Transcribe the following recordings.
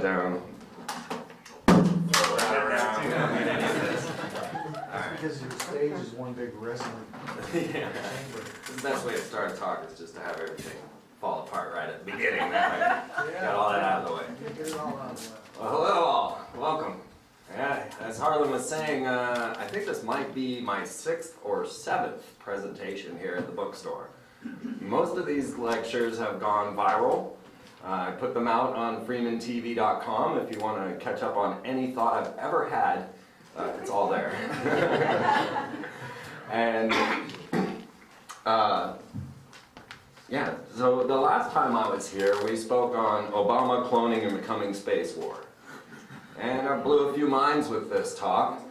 down. Because your stage is one big wrestling Yeah. chamber. The best way to start a talk is just to have everything fall apart right at the beginning. That way. Got all that out of the way. Get it all out of the way. Well, hello all. Welcome. Yeah, as Harlan was saying, I think this might be my 6th or 7th presentation here at the bookstore. Most of these lectures have gone viral. I put them out on freemantv.com if you want to catch up on any thought I've ever had. It's all there. And yeah, so the last time I was here, we spoke on Obama cloning and the coming space war. And I blew a few minds with this talk.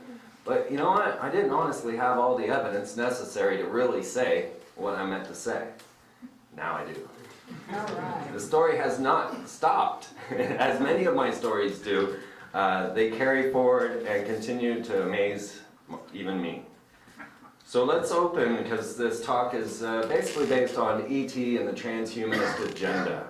But you know what? I didn't honestly have all the evidence necessary to really say what I meant to say. Now I do. All right. The story has not stopped, as many of my stories do. They carry forward and continue to amaze even me. So let's open, because this talk is basically based on E.T. and the transhumanist agenda.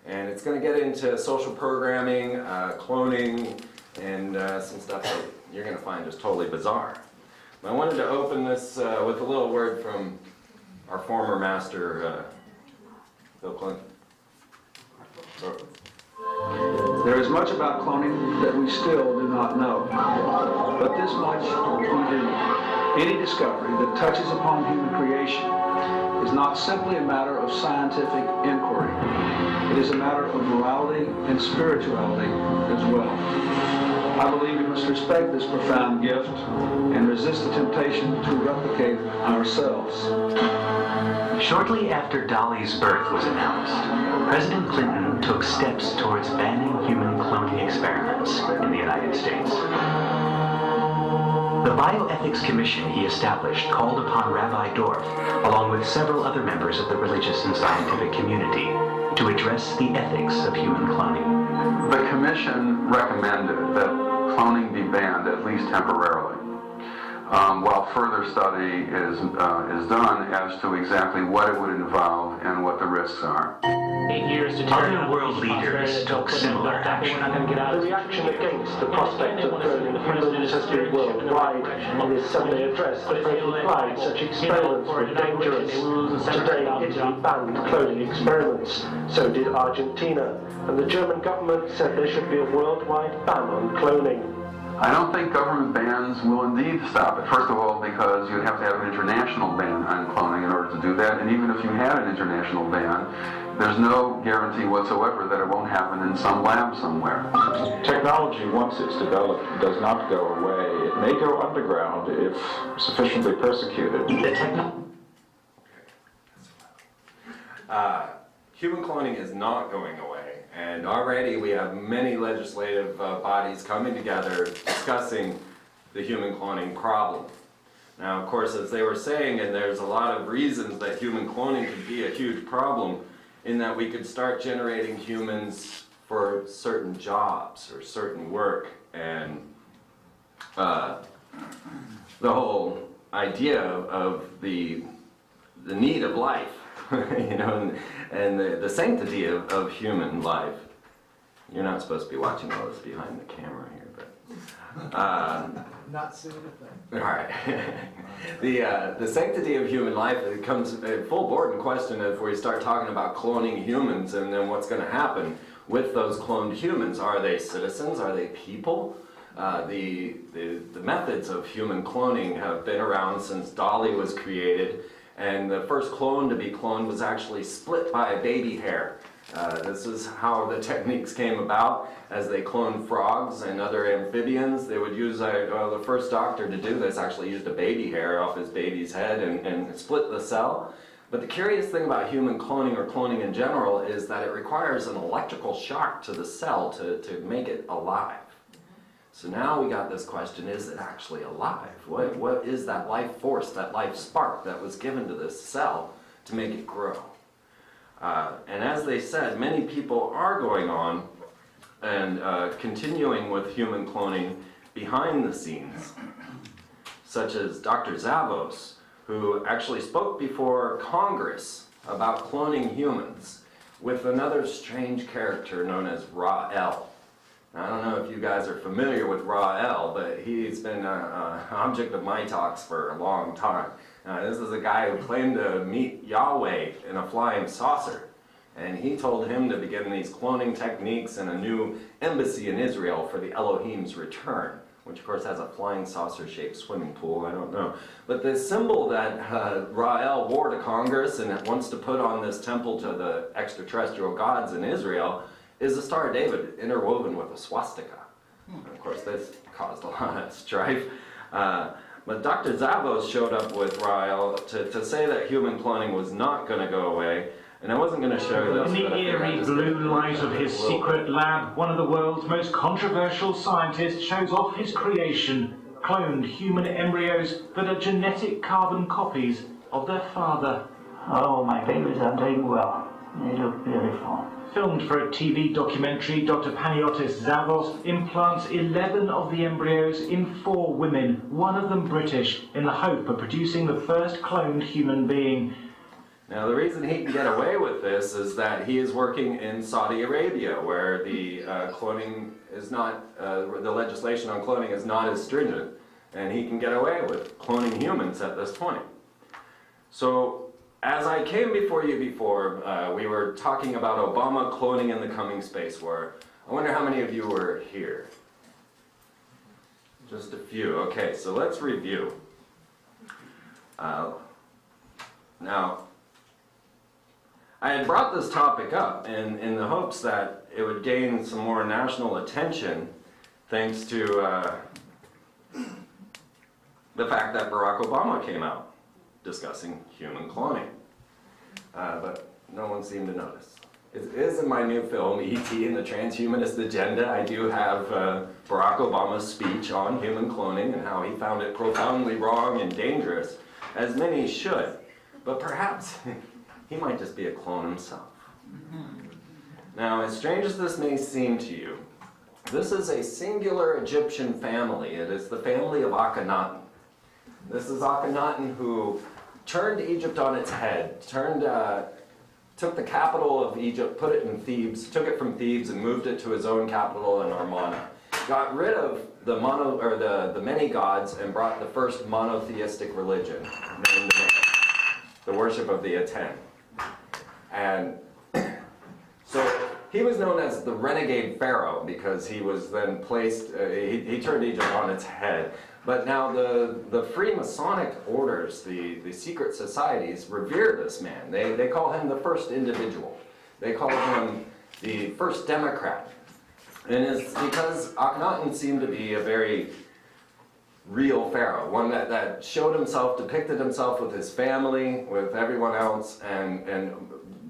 And it's going to get into social programming, cloning, and some stuff that you're going to find just totally bizarre. But I wanted to open this with a little word from our former master, Bill Clinton. There is much about cloning that we still do not know. But this much we do. Any discovery that touches upon human creation is not simply a matter of scientific inquiry. It is a matter of morality and spirituality as well. I believe we must respect this profound gift and resist the temptation to replicate ourselves. Shortly after Dolly's birth was announced, President Clinton took steps towards banning human cloning experiments in the United States. The Bioethics Commission he established called upon Rabbi Dorff, along with several other members of the religious and scientific community, to address the ethics of human cloning. The commission recommended that cloning be banned, at least temporarily, while further study is done as to exactly what it would involve and what the risks are. 8 years to other world leaders took similar action. The reaction against the prospect of cloning humans has been worldwide. In his Sunday address, the President replied such experiments were dangerous. Today, Italy banned cloning experiments. So did Argentina. And the German government said there should be a worldwide ban on cloning. I don't think government bans will indeed stop it. First of all, because you'd have to have an international ban on cloning in order to do that. And even if you had an international ban, there's no guarantee whatsoever that it won't happen in some lab somewhere. Technology, once it's developed, does not go away. It may go underground if sufficiently persecuted. Human cloning is not going away, and already we have many legislative bodies coming together discussing the human cloning problem. Now, of course, as they were saying, and there's a lot of reasons that human cloning could be a huge problem, in that we could start generating humans for certain jobs or certain work, and the whole idea of the need of life, you know, and the sanctity of human life. You're not supposed to be watching all this behind the camera here, but Not seeing a thing. all right. The sanctity of human life, it comes full board in question if we start talking about cloning humans, and then what's going to happen with those cloned humans. Are they citizens? Are they people? The methods of human cloning have been around since Dolly was created, and the first clone to be cloned was actually split by a baby hair. This is how the techniques came about. As they cloned frogs and other amphibians, they would use, the first doctor to do this actually used a baby hair off his baby's head and split the cell. But the curious thing about human cloning, or cloning in general, is that it requires an electrical shock to the cell to make it alive. So now we got this question, is it actually alive? What is that life force, that life spark that was given to this cell to make it grow? And as they said, many people are going on and continuing with human cloning behind the scenes, such as Dr. Zavos, who actually spoke before Congress about cloning humans with another strange character known as Ra-El. Now, I don't know if you guys are familiar with Ra-El, but he's been an object of my talks for a long time. This is a guy who claimed to meet Yahweh in a flying saucer. And he told him to begin these cloning techniques and a new embassy in Israel for the Elohim's return, which of course has a flying saucer-shaped swimming pool, I don't know. But the symbol that Ra-El wore to Congress and wants to put on this temple to the extraterrestrial gods in Israel is the Star of David interwoven with a swastika. And of course this caused a lot of strife. But Dr. Zavos showed up with Ra-El to say that human cloning was not going to go away. And I wasn't going to show you this. In the eerie blue light of his secret lab, one of the world's most controversial scientists shows off his creation, cloned human embryos that are genetic carbon copies of their father. Oh, my babies are doing well. They look beautiful. Filmed for a TV documentary, Dr. Panagiotis Zavos implants 11 of the embryos in 4 women, one of them British, in the hope of producing the first cloned human being. Now, the reason he can get away with this is that he is working in Saudi Arabia, where the cloning is not, the legislation on cloning is not as stringent, and he can get away with cloning humans at this point. So, as I came before you before, we were talking about Obama cloning in the coming space war. I wonder how many of you were here? Just a few. Okay, so let's review. Now, I had brought this topic up in the hopes that it would gain some more national attention thanks to the fact that Barack Obama came out discussing human cloning. But no one seemed to notice. It is in my new film, E.T. and the Transhumanist Agenda. I do have Barack Obama's speech on human cloning and how he found it profoundly wrong and dangerous, as many should. But perhaps he might just be a clone himself. Now, as strange as this may seem to you, this is a singular Egyptian family. It is the family of Akhenaten. This is Akhenaten who turned Egypt on its head, took the capital of Egypt, put it in Thebes, took it from Thebes and moved it to his own capital in Amarna. Got rid of the many gods and brought the first monotheistic religion, named the worship of the Aten. And so he was known as the renegade pharaoh because he was then placed, he turned Egypt on its head. But now the Freemasonic orders, the secret societies, revere this man. They call him the first individual. They call him the first Democrat. And it's because Akhenaten seemed to be a very real pharaoh, one that showed himself, depicted himself with his family, with everyone else, and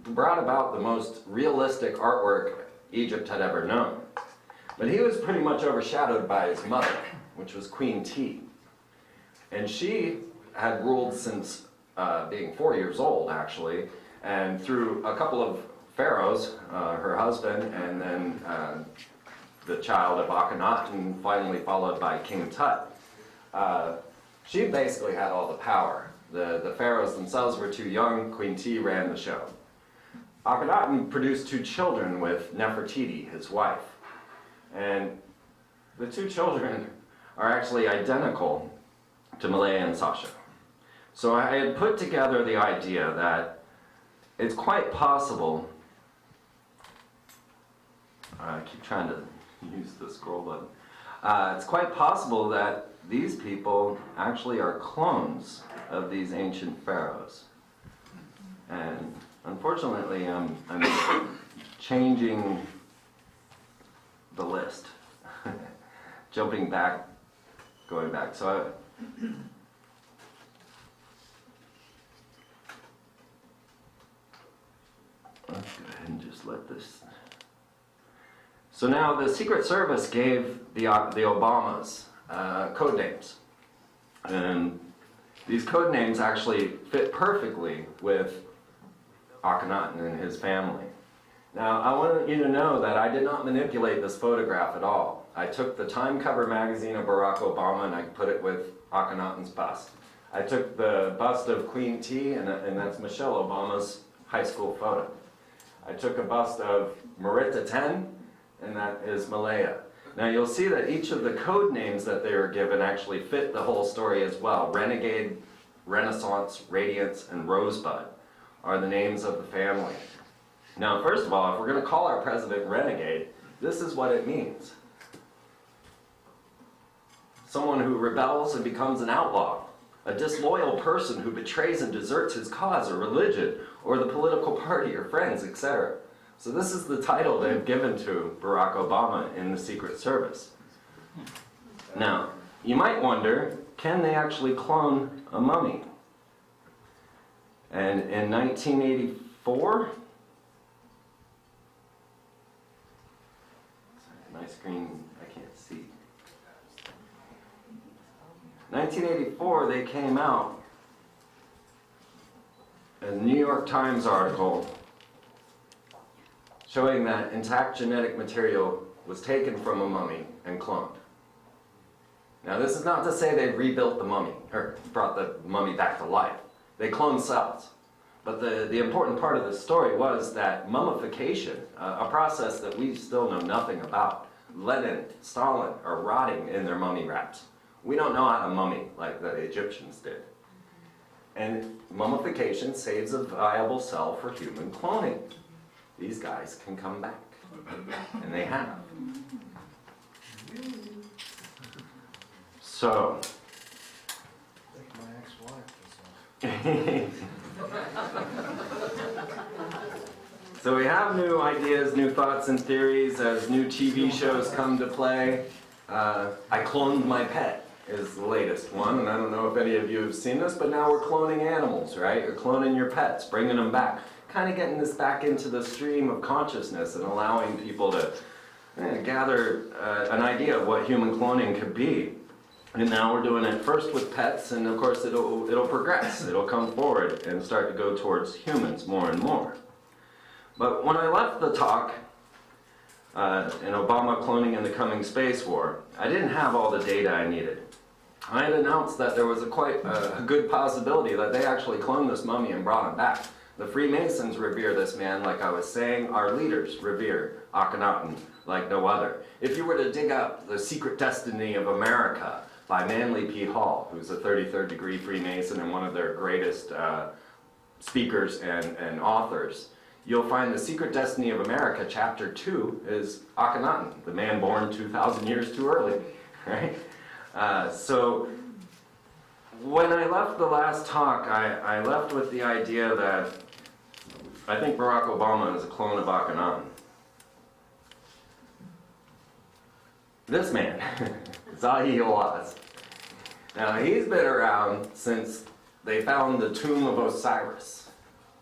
brought about the most realistic artwork Egypt had ever known. But he was pretty much overshadowed by his mother, which was Queen T. And she had ruled since being 4 years old, actually, and through a couple of pharaohs, her husband, and then the child of Akhenaten, finally followed by King Tut. She basically had all the power. The pharaohs themselves were too young. Queen T ran the show. Akhenaten produced 2 children with Nefertiti, his wife. And the 2 children are actually identical to Malaya and Sasha. So I had put together the idea that it's quite possible, I keep trying to use the scroll button, it's quite possible that these people actually are clones of these ancient pharaohs. And unfortunately, I'm changing the list, jumping back, going back. So let's go ahead and just let this. So now the Secret Service gave the Obamas code names, and these code names actually fit perfectly with Akhenaten and his family. Now, I want you to know that I did not manipulate this photograph at all. I took the Time cover magazine of Barack Obama and I put it with Akhenaten's bust. I took the bust of Queen T, and that's Michelle Obama's high school photo. I took a bust of Merita Ten, and that is Malaya. Now you'll see that each of the code names that they were given actually fit the whole story as well. Renegade, Renaissance, Radiance, and Rosebud are the names of the family. Now, first of all, if we're going to call our president Renegade, this is what it means. Someone who rebels and becomes an outlaw. A disloyal person who betrays and deserts his cause or religion or the political party or friends, etc. So this is the title they've given to Barack Obama in the Secret Service. Now, you might wonder, can they actually clone a mummy? And in 1984, my screen, I can't see. 1984, they came out, a New York Times article showing that intact genetic material was taken from a mummy and cloned. Now, this is not to say they rebuilt the mummy, or brought the mummy back to life. They cloned cells. But the important part of the story was that mummification, a process that we still know nothing about. Lenin, Stalin are rotting in their mummy wraps. We don't know how to mummy like the Egyptians did. And mummification saves a viable cell for human cloning. These guys can come back. And they have. So. I think my ex-wife was So we have new ideas, new thoughts and theories as new TV shows come to play. I Cloned My Pet is the latest one, and I don't know if any of you have seen this, but now we're cloning animals, right? You're cloning your pets, bringing them back. Kind of getting this back into the stream of consciousness and allowing people to gather an idea of what human cloning could be. And now we're doing it first with pets, and of course it'll progress. It'll come forward and start to go towards humans more and more. But when I left the talk in Obama Cloning in the Coming Space War, I didn't have all the data I needed. I had announced that there was quite a good possibility that they actually cloned this mummy and brought him back. The Freemasons revere this man, like I was saying. Our leaders revere Akhenaten like no other. If you were to dig up The Secret Destiny of America by Manly P. Hall, who's a 33rd degree Freemason and one of their greatest speakers and authors, you'll find The Secret Destiny of America, Chapter 2, is Akhenaten, the man born 2,000 years too early, right? So when I left the last talk, I left with the idea that I think Barack Obama is a clone of Akhenaten. This man, Zahi Hawass. Now, he's been around since they found the tomb of Osiris.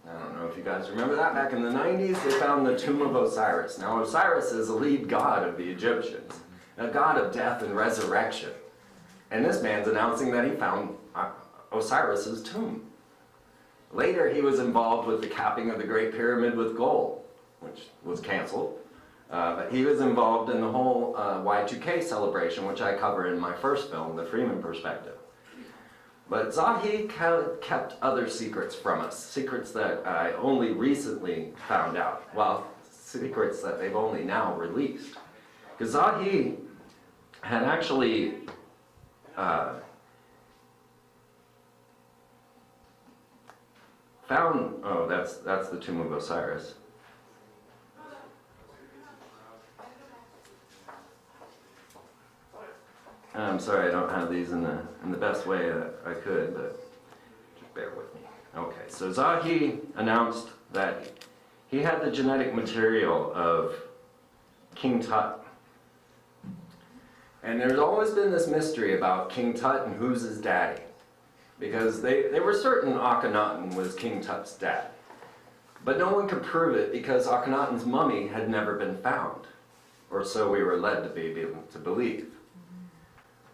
I don't know if you guys remember that. Back in the 90s, they found the tomb of Osiris. Now, Osiris is a lead god of the Egyptians, a god of death and resurrection. And this man's announcing that he found Osiris's tomb. Later, he was involved with the capping of the Great Pyramid with gold, which was canceled. But he was involved in the whole Y2K celebration, which I cover in my first film, The Freeman Perspective. But Zahi kept other secrets from us, secrets that I only recently found out. Well, secrets that they've only now released. Because Zahi had actually found, oh, that's the tomb of Osiris. I'm sorry, I don't have these in the best way that I could, but just bear with me. Okay, so Zahi announced that he had the genetic material of King Tut. And there's always been this mystery about King Tut and who's his daddy. Because they were certain Akhenaten was King Tut's dad. But no one could prove it because Akhenaten's mummy had never been found. Or so we were led to believe.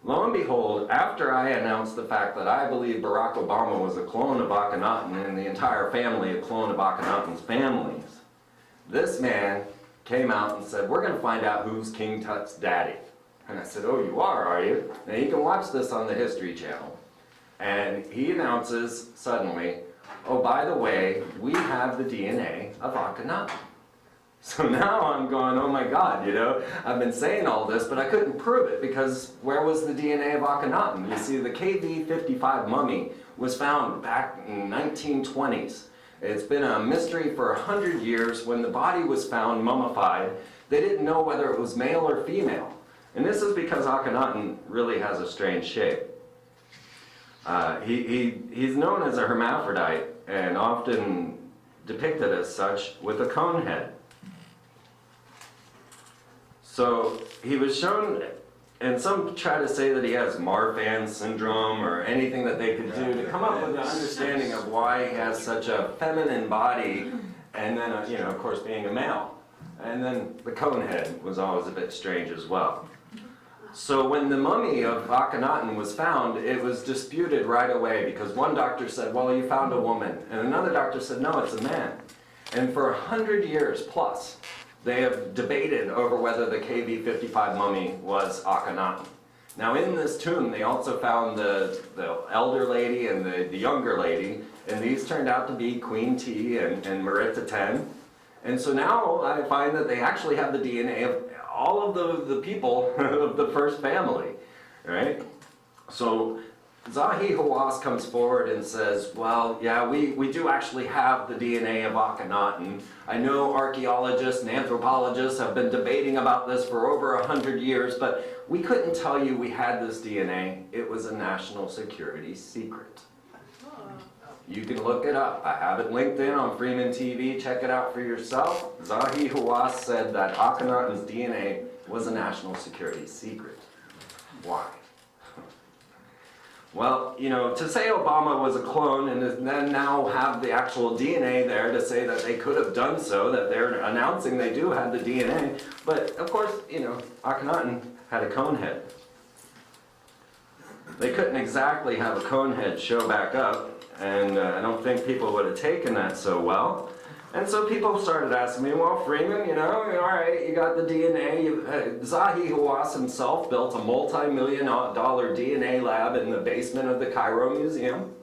Lo and behold, after I announced the fact that I believe Barack Obama was a clone of Akhenaten and the entire family a clone of Akhenaten's families, this man came out and said, we're going to find out who's King Tut's daddy. And I said, oh, you are you? Now you can watch this on the History Channel. And he announces suddenly, oh, by the way, we have the DNA of Akhenaten. So now I'm going, oh my God, you know, I've been saying all this, but I couldn't prove it because where was the DNA of Akhenaten? You see, the KV-55 mummy was found back in 1920s. It's been a mystery for 100 years. When the body was found mummified, they didn't know whether it was male or female. And this is because Akhenaten really has a strange shape. He's known as a hermaphrodite and often depicted as such with a cone head. So he was shown, and some try to say that he has Marfan syndrome or anything that they could do to come up with an understanding of why he has such a feminine body, and then, you know, of course, being a male. And then the cone head was always a bit strange as well. So when the mummy of Akhenaten was found, it was disputed right away because one doctor said, well, you found a woman, and another doctor said, no, it's a man. And for 100 years plus, they have debated over whether the KV-55 mummy was Akhenaten. Now in this tomb, they also found the elder lady and the younger lady, and these turned out to be Queen T and Akhenaten. And so now I find that they actually have the DNA of all of the people of the first family, right? So Zahi Hawass comes forward and says, well, yeah, we do actually have the DNA of Akhenaten. I know archaeologists and anthropologists have been debating about this for over 100 years, but we couldn't tell you we had this DNA. It was a national security secret. You can look it up. I have it linked in on Freeman TV. Check it out for yourself. Zahi Hawass said that Akhenaten's DNA was a national security secret. Why? Well, you know, to say Obama was a clone and then now have the actual DNA there to say that they could have done so, that they're announcing they do have the DNA, but of course, you know, Akhenaten had a cone head. They couldn't exactly have a cone head show back up, and I don't think people would have taken that so well. And so people started asking me, well, Freeman, you know, all right, you got the DNA. Zahi Hawass himself built a multi-million-dollar DNA lab in the basement of the Cairo Museum,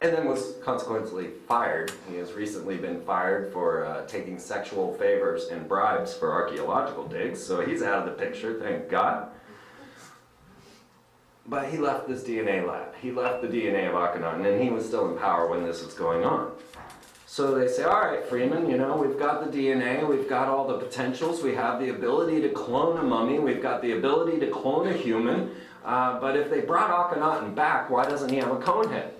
and then was consequently fired. He has recently been fired for taking sexual favors and bribes for archaeological digs, so he's out of the picture, thank God. But he left this DNA lab. He left the DNA of Akhenaten, and he was still in power when this was going on. So they say, all right, Freeman, you know, we've got the DNA, we've got all the potentials, we have the ability to clone a mummy, we've got the ability to clone a human, but if they brought Akhenaten back, why doesn't he have a cone head?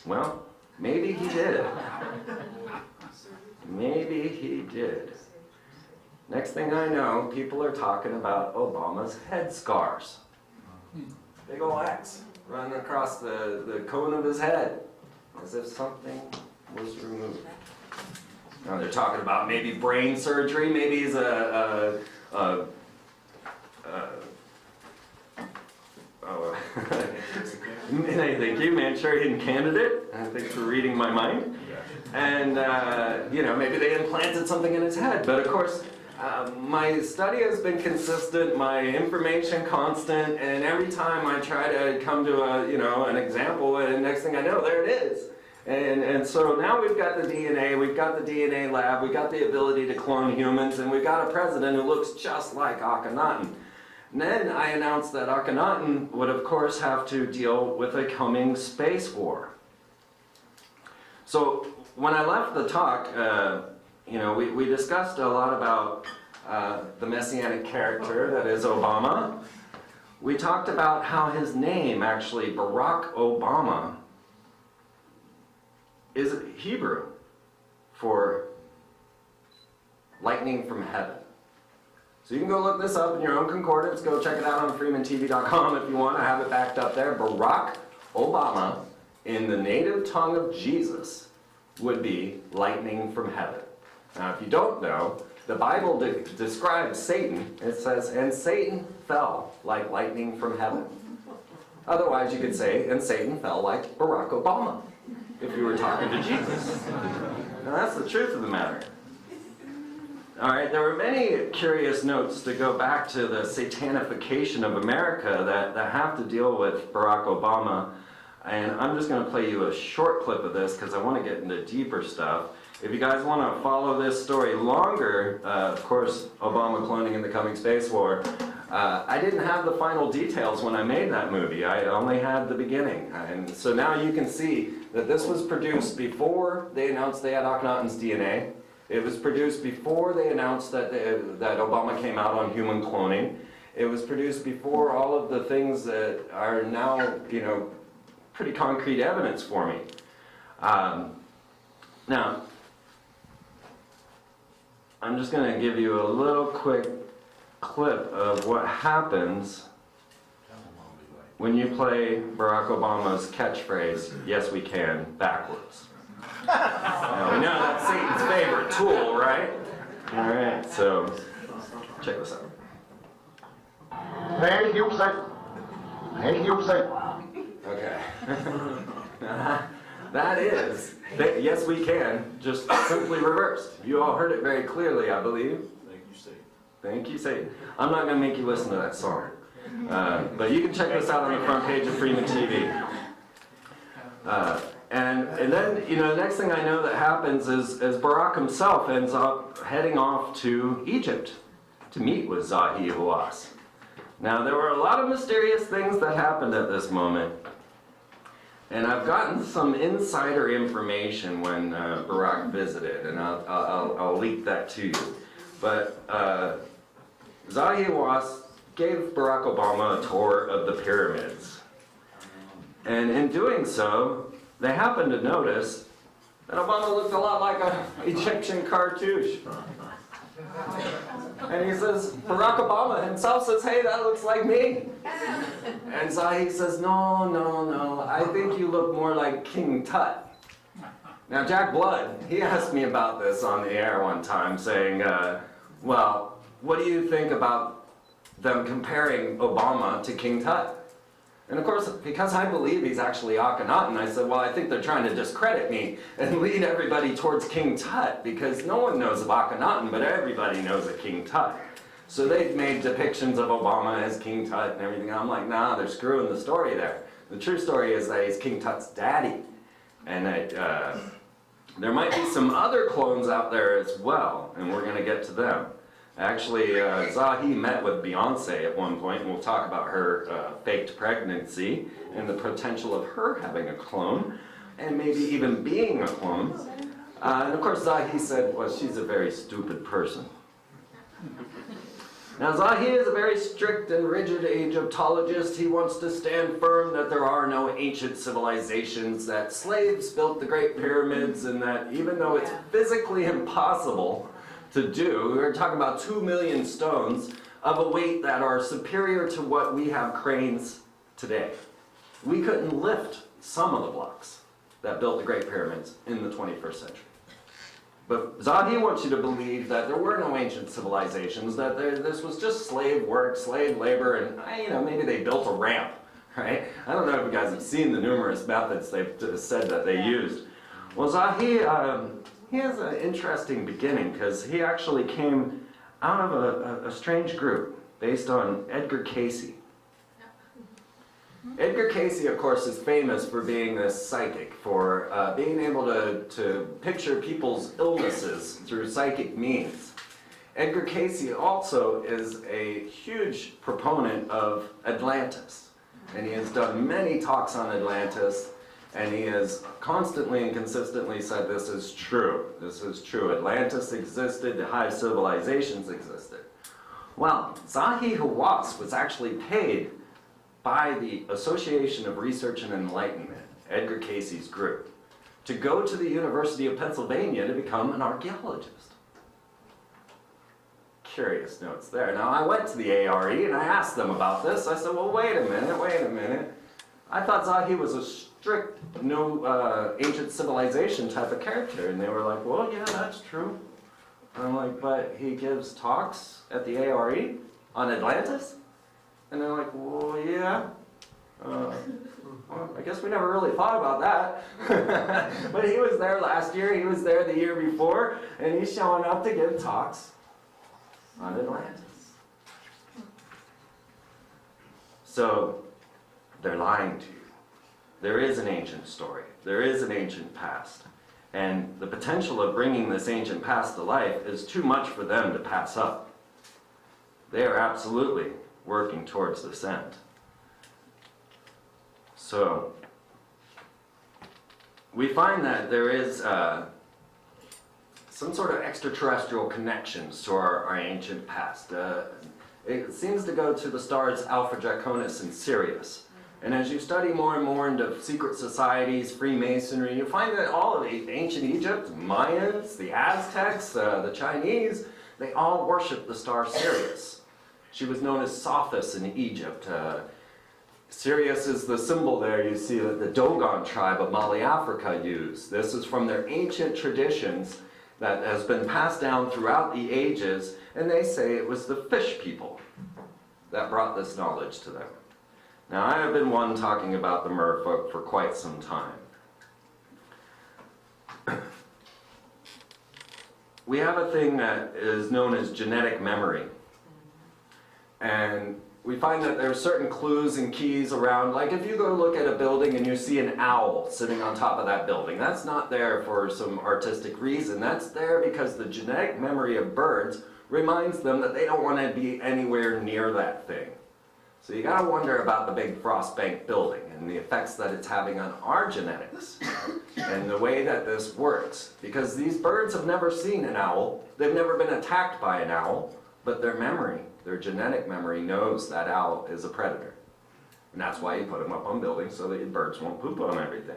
Well, maybe he did. Maybe he did. Next thing I know, people are talking about Obama's head scars. Big ol' X running across the cone of his head, as if something was removed. Now they're talking about maybe brain surgery, maybe he's I thank you, Manchurian candidate. Thanks for reading my mind. And, you know, maybe they implanted something in his head. But of course, my study has been consistent, my information constant, and every time I try to come to an example, and next thing I know, there it is. And so now we've got the DNA, we've got the DNA lab, we've got the ability to clone humans, and we've got a president who looks just like Akhenaten. And then I announced that Akhenaten would, of course, have to deal with a coming space war. So when I left the talk, you know, we discussed a lot about the messianic character that is Obama. We talked about how his name, actually, Barack Obama, is Hebrew for lightning from heaven. So you can go look this up in your own concordance. Go check it out on freemantv.com if you want. I have it backed up there. Barack Obama, in the native tongue of Jesus, would be lightning from heaven. Now, if you don't know, the Bible describes Satan. It says, and Satan fell like lightning from heaven. Otherwise, you could say, and Satan fell like Barack Obama, if you were talking to Jesus. Now, that's the truth of the matter. All right, there were many curious notes to go back to the satanification of America that have to deal with Barack Obama. And I'm just going to play you a short clip of this because I want to get into deeper stuff. If you guys want to follow this story longer, of course, Obama cloning in the coming space war, I didn't have the final details when I made that movie. I only had the beginning. And so now you can see that this was produced before they announced they had Akhenaten's DNA. It was produced before they announced that Obama came out on human cloning. It was produced before all of the things that are now, you know, pretty concrete evidence for me. Now, I'm just going to give you a little quick clip of what happens when you play Barack Obama's catchphrase, "Yes, we can," backwards. Now, we know that's Satan's favorite tool, right? All right, so check this out. Hey, Houston. Hey, Houston. Okay. That is, "Yes, we can," just simply reversed. You all heard it very clearly, I believe. Thank you, Satan. Thank you, Satan. I'm not going to make you listen to that song. But you can check this out on the front page of Freeman TV. And then, you know, the next thing I know that happens is Barack himself ends up heading off to Egypt to meet with Zahi Hawass. Now, there were a lot of mysterious things that happened at this moment. And I've gotten some insider information when Barack visited, and I'll leak that to you. But Zahi Hawass gave Barack Obama a tour of the pyramids. And in doing so, they happened to notice that Obama looked a lot like an Egyptian cartouche. And he says, Barack Obama himself says, "Hey, that looks like me." And Zahi says, no, I think you look more like King Tut. Now, Jack Blood, he asked me about this on the air one time, saying, well, what do you think about them comparing Obama to King Tut? And of course, because I believe he's actually Akhenaten, I said, well, I think they're trying to discredit me and lead everybody towards King Tut, because no one knows of Akhenaten, but everybody knows of King Tut. So they've made depictions of Obama as King Tut and everything. I'm like, nah, they're screwing the story there. The true story is that he's King Tut's daddy. And that, there might be some other clones out there as well, and we're going to get to them. Actually, Zahi met with Beyonce at one point, and we'll talk about her faked pregnancy and the potential of her having a clone, and maybe even being a clone. And of course, Zahi said, well, she's a very stupid person. Now, Zahi is a very strict and rigid Egyptologist. He wants to stand firm that there are no ancient civilizations, that slaves built the Great Pyramids, and that even though it's physically impossible to do, we're talking about 2 million stones of a weight that are superior to what we have cranes today. We couldn't lift some of the blocks that built the Great Pyramids in the 21st century. But Zahi wants you to believe that there were no ancient civilizations, that this was just slave work, slave labor, and you know, maybe they built a ramp, right? I don't know if you guys have seen the numerous methods they've said that they used. Well, Zahi, he has an interesting beginning, because he actually came out of a strange group based on Edgar Cayce. Edgar Cayce, of course, is famous for being this psychic, for being able to picture people's illnesses through psychic means. Edgar Cayce also is a huge proponent of Atlantis, and he has done many talks on Atlantis, and he has constantly and consistently said this is true. This is true. Atlantis existed, the high civilizations existed. Well, Zahi Hawass was actually paid by the Association of Research and Enlightenment, Edgar Cayce's group, to go to the University of Pennsylvania to become an archaeologist. Curious notes there. Now, I went to the ARE and I asked them about this. I said, well, wait a minute. I thought Zahi was a strict, no ancient civilization type of character. And they were like, well, yeah, that's true. And I'm like, but he gives talks at the ARE on Atlantis? And they're like, well, yeah. Well, I guess we never really thought about that. But he was there last year, he was there the year before, and he's showing up to give talks on Atlantis. So, they're lying to you. There is an ancient story. There is an ancient past. And the potential of bringing this ancient past to life is too much for them to pass up. They are absolutely working towards this end. So, we find that there is some sort of extraterrestrial connections to our ancient past. It seems to go to the stars Alpha Draconis and Sirius. And as you study more and more into secret societies, Freemasonry, you find that all of ancient Egypt, Mayans, the Aztecs, the Chinese, they all worship the star Sirius. She was known as Sothis in Egypt. Sirius is the symbol there you see that the Dogon tribe of Mali, Africa use. This is from their ancient traditions that has been passed down throughout the ages, and they say it was the fish people that brought this knowledge to them. Now, I have been one talking about the merfolk for quite some time. We have a thing that is known as genetic memory. And we find that there are certain clues and keys around, like if you go look at a building and you see an owl sitting on top of that building, that's not there for some artistic reason. That's there because the genetic memory of birds reminds them that they don't want to be anywhere near that thing. So you got to wonder about the big frost bank building and the effects that it's having on our genetics and the way that this works. Because these birds have never seen an owl, they've never been attacked by an owl, but their memory, their genetic memory knows that owl is a predator. And that's why you put them up on buildings so that your birds won't poop on everything.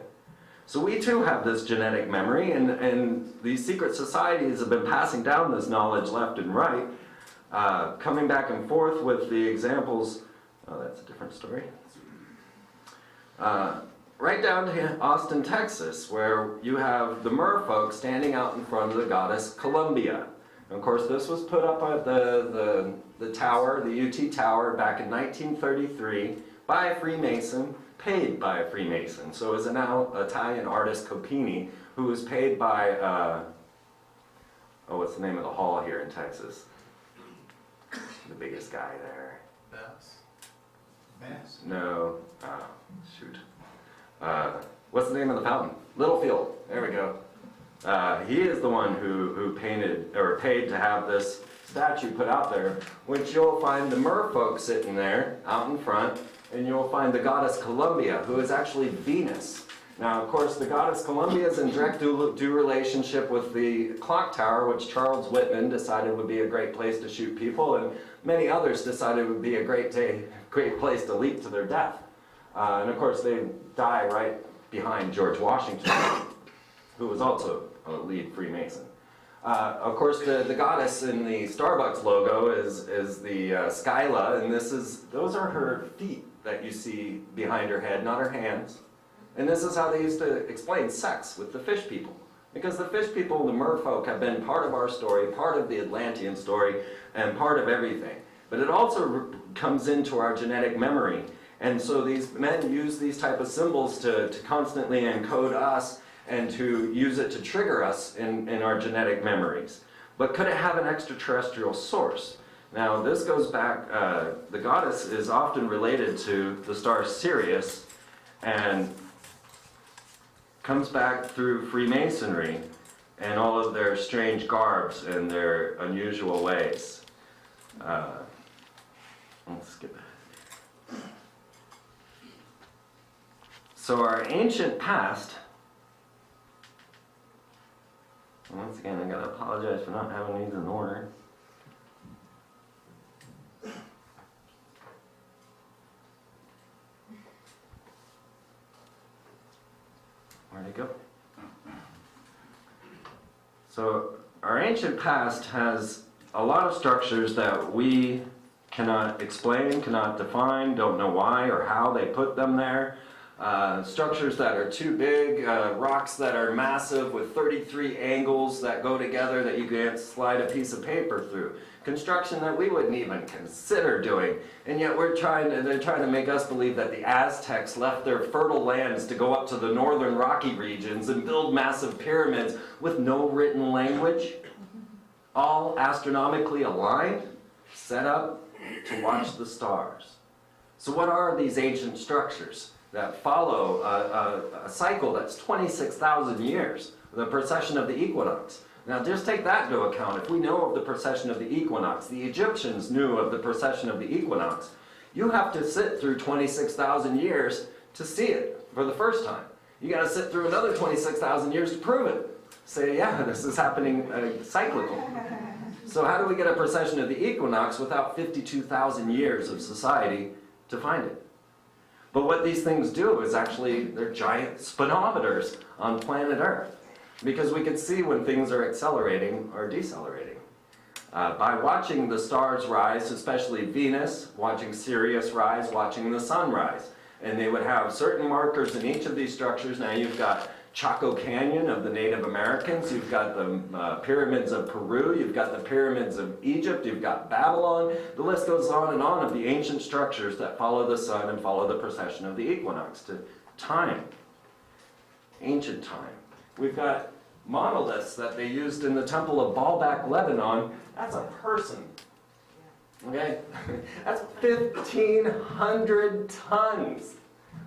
So we too have this genetic memory, and these secret societies have been passing down this knowledge left and right, coming back and forth with the examples. Oh, that's a different story. Right down to Austin, Texas, where you have the merfolk standing out in front of the goddess Columbia. And of course, this was put up at the tower, the UT Tower, back in 1933 by a Freemason, paid by a Freemason. So it was an Italian artist, Copini, who was paid by, oh, what's the name of the hall here in Texas? The biggest guy there. Bass? No. Oh, shoot. What's the name of the fountain? Littlefield. There we go. He is the one who painted, or paid to have this statue put out there, which you'll find the merfolk sitting there, out in front, and you'll find the goddess Columbia, who is actually Venus. Now, of course, the goddess Columbia is in direct due relationship with the clock tower, which Charles Whitman decided would be a great place to shoot people, and many others decided would be a great place to leap to their death. And of course, they die right behind George Washington, who was also a lead Freemason. Of course, the goddess in the Starbucks logo is the Skyla, and those are her feet that you see behind her head, not her hands. And this is how they used to explain sex with the fish people. Because the fish people, the merfolk, have been part of our story, part of the Atlantean story, and part of everything. But it also comes into our genetic memory. And so these men use these type of symbols to constantly encode us and to use it to trigger us in our genetic memories. But could it have an extraterrestrial source? Now, this goes back, the goddess is often related to the star Sirius, and comes back through Freemasonry and all of their strange garbs and their unusual ways. Let's skip it. So our ancient past, once again, I gotta apologize for not having these in order. Where'd it go? So our ancient past has a lot of structures that we cannot explain, cannot define, don't know why or how they put them there. Structures that are too big, rocks that are massive with 33 angles that go together that you can't slide a piece of paper through. Construction that we wouldn't even consider doing. And yet they're trying to make us believe that the Aztecs left their fertile lands to go up to the northern Rocky regions and build massive pyramids with no written language, all astronomically aligned, set up to watch the stars. So what are these ancient structures that follow a cycle that's 26,000 years? the precession of the equinox. Now just take that into account. If we know of the precession of the equinox, the Egyptians knew of the precession of the equinox, you have to sit through 26,000 years to see it for the first time. You got to sit through another 26,000 years to prove it. Say, yeah, this is happening cyclical. So how do we get a precession of the equinox without 52,000 years of society to find it? But what these things do is actually, they're giant speedometers on planet Earth, because we can see when things are accelerating or decelerating. By watching the stars rise, especially Venus, watching Sirius rise, watching the sun rise. And they would have certain markers in each of these structures. Now you've got Chaco Canyon of the Native Americans, you've got the pyramids of Peru, you've got the pyramids of Egypt, you've got Babylon. The list goes on and on of the ancient structures that follow the sun and follow the precession of the equinox to time, ancient time. We've got monoliths that they used in the temple of Baalbek, Lebanon. That's a person. Okay? That's 1,500 tons.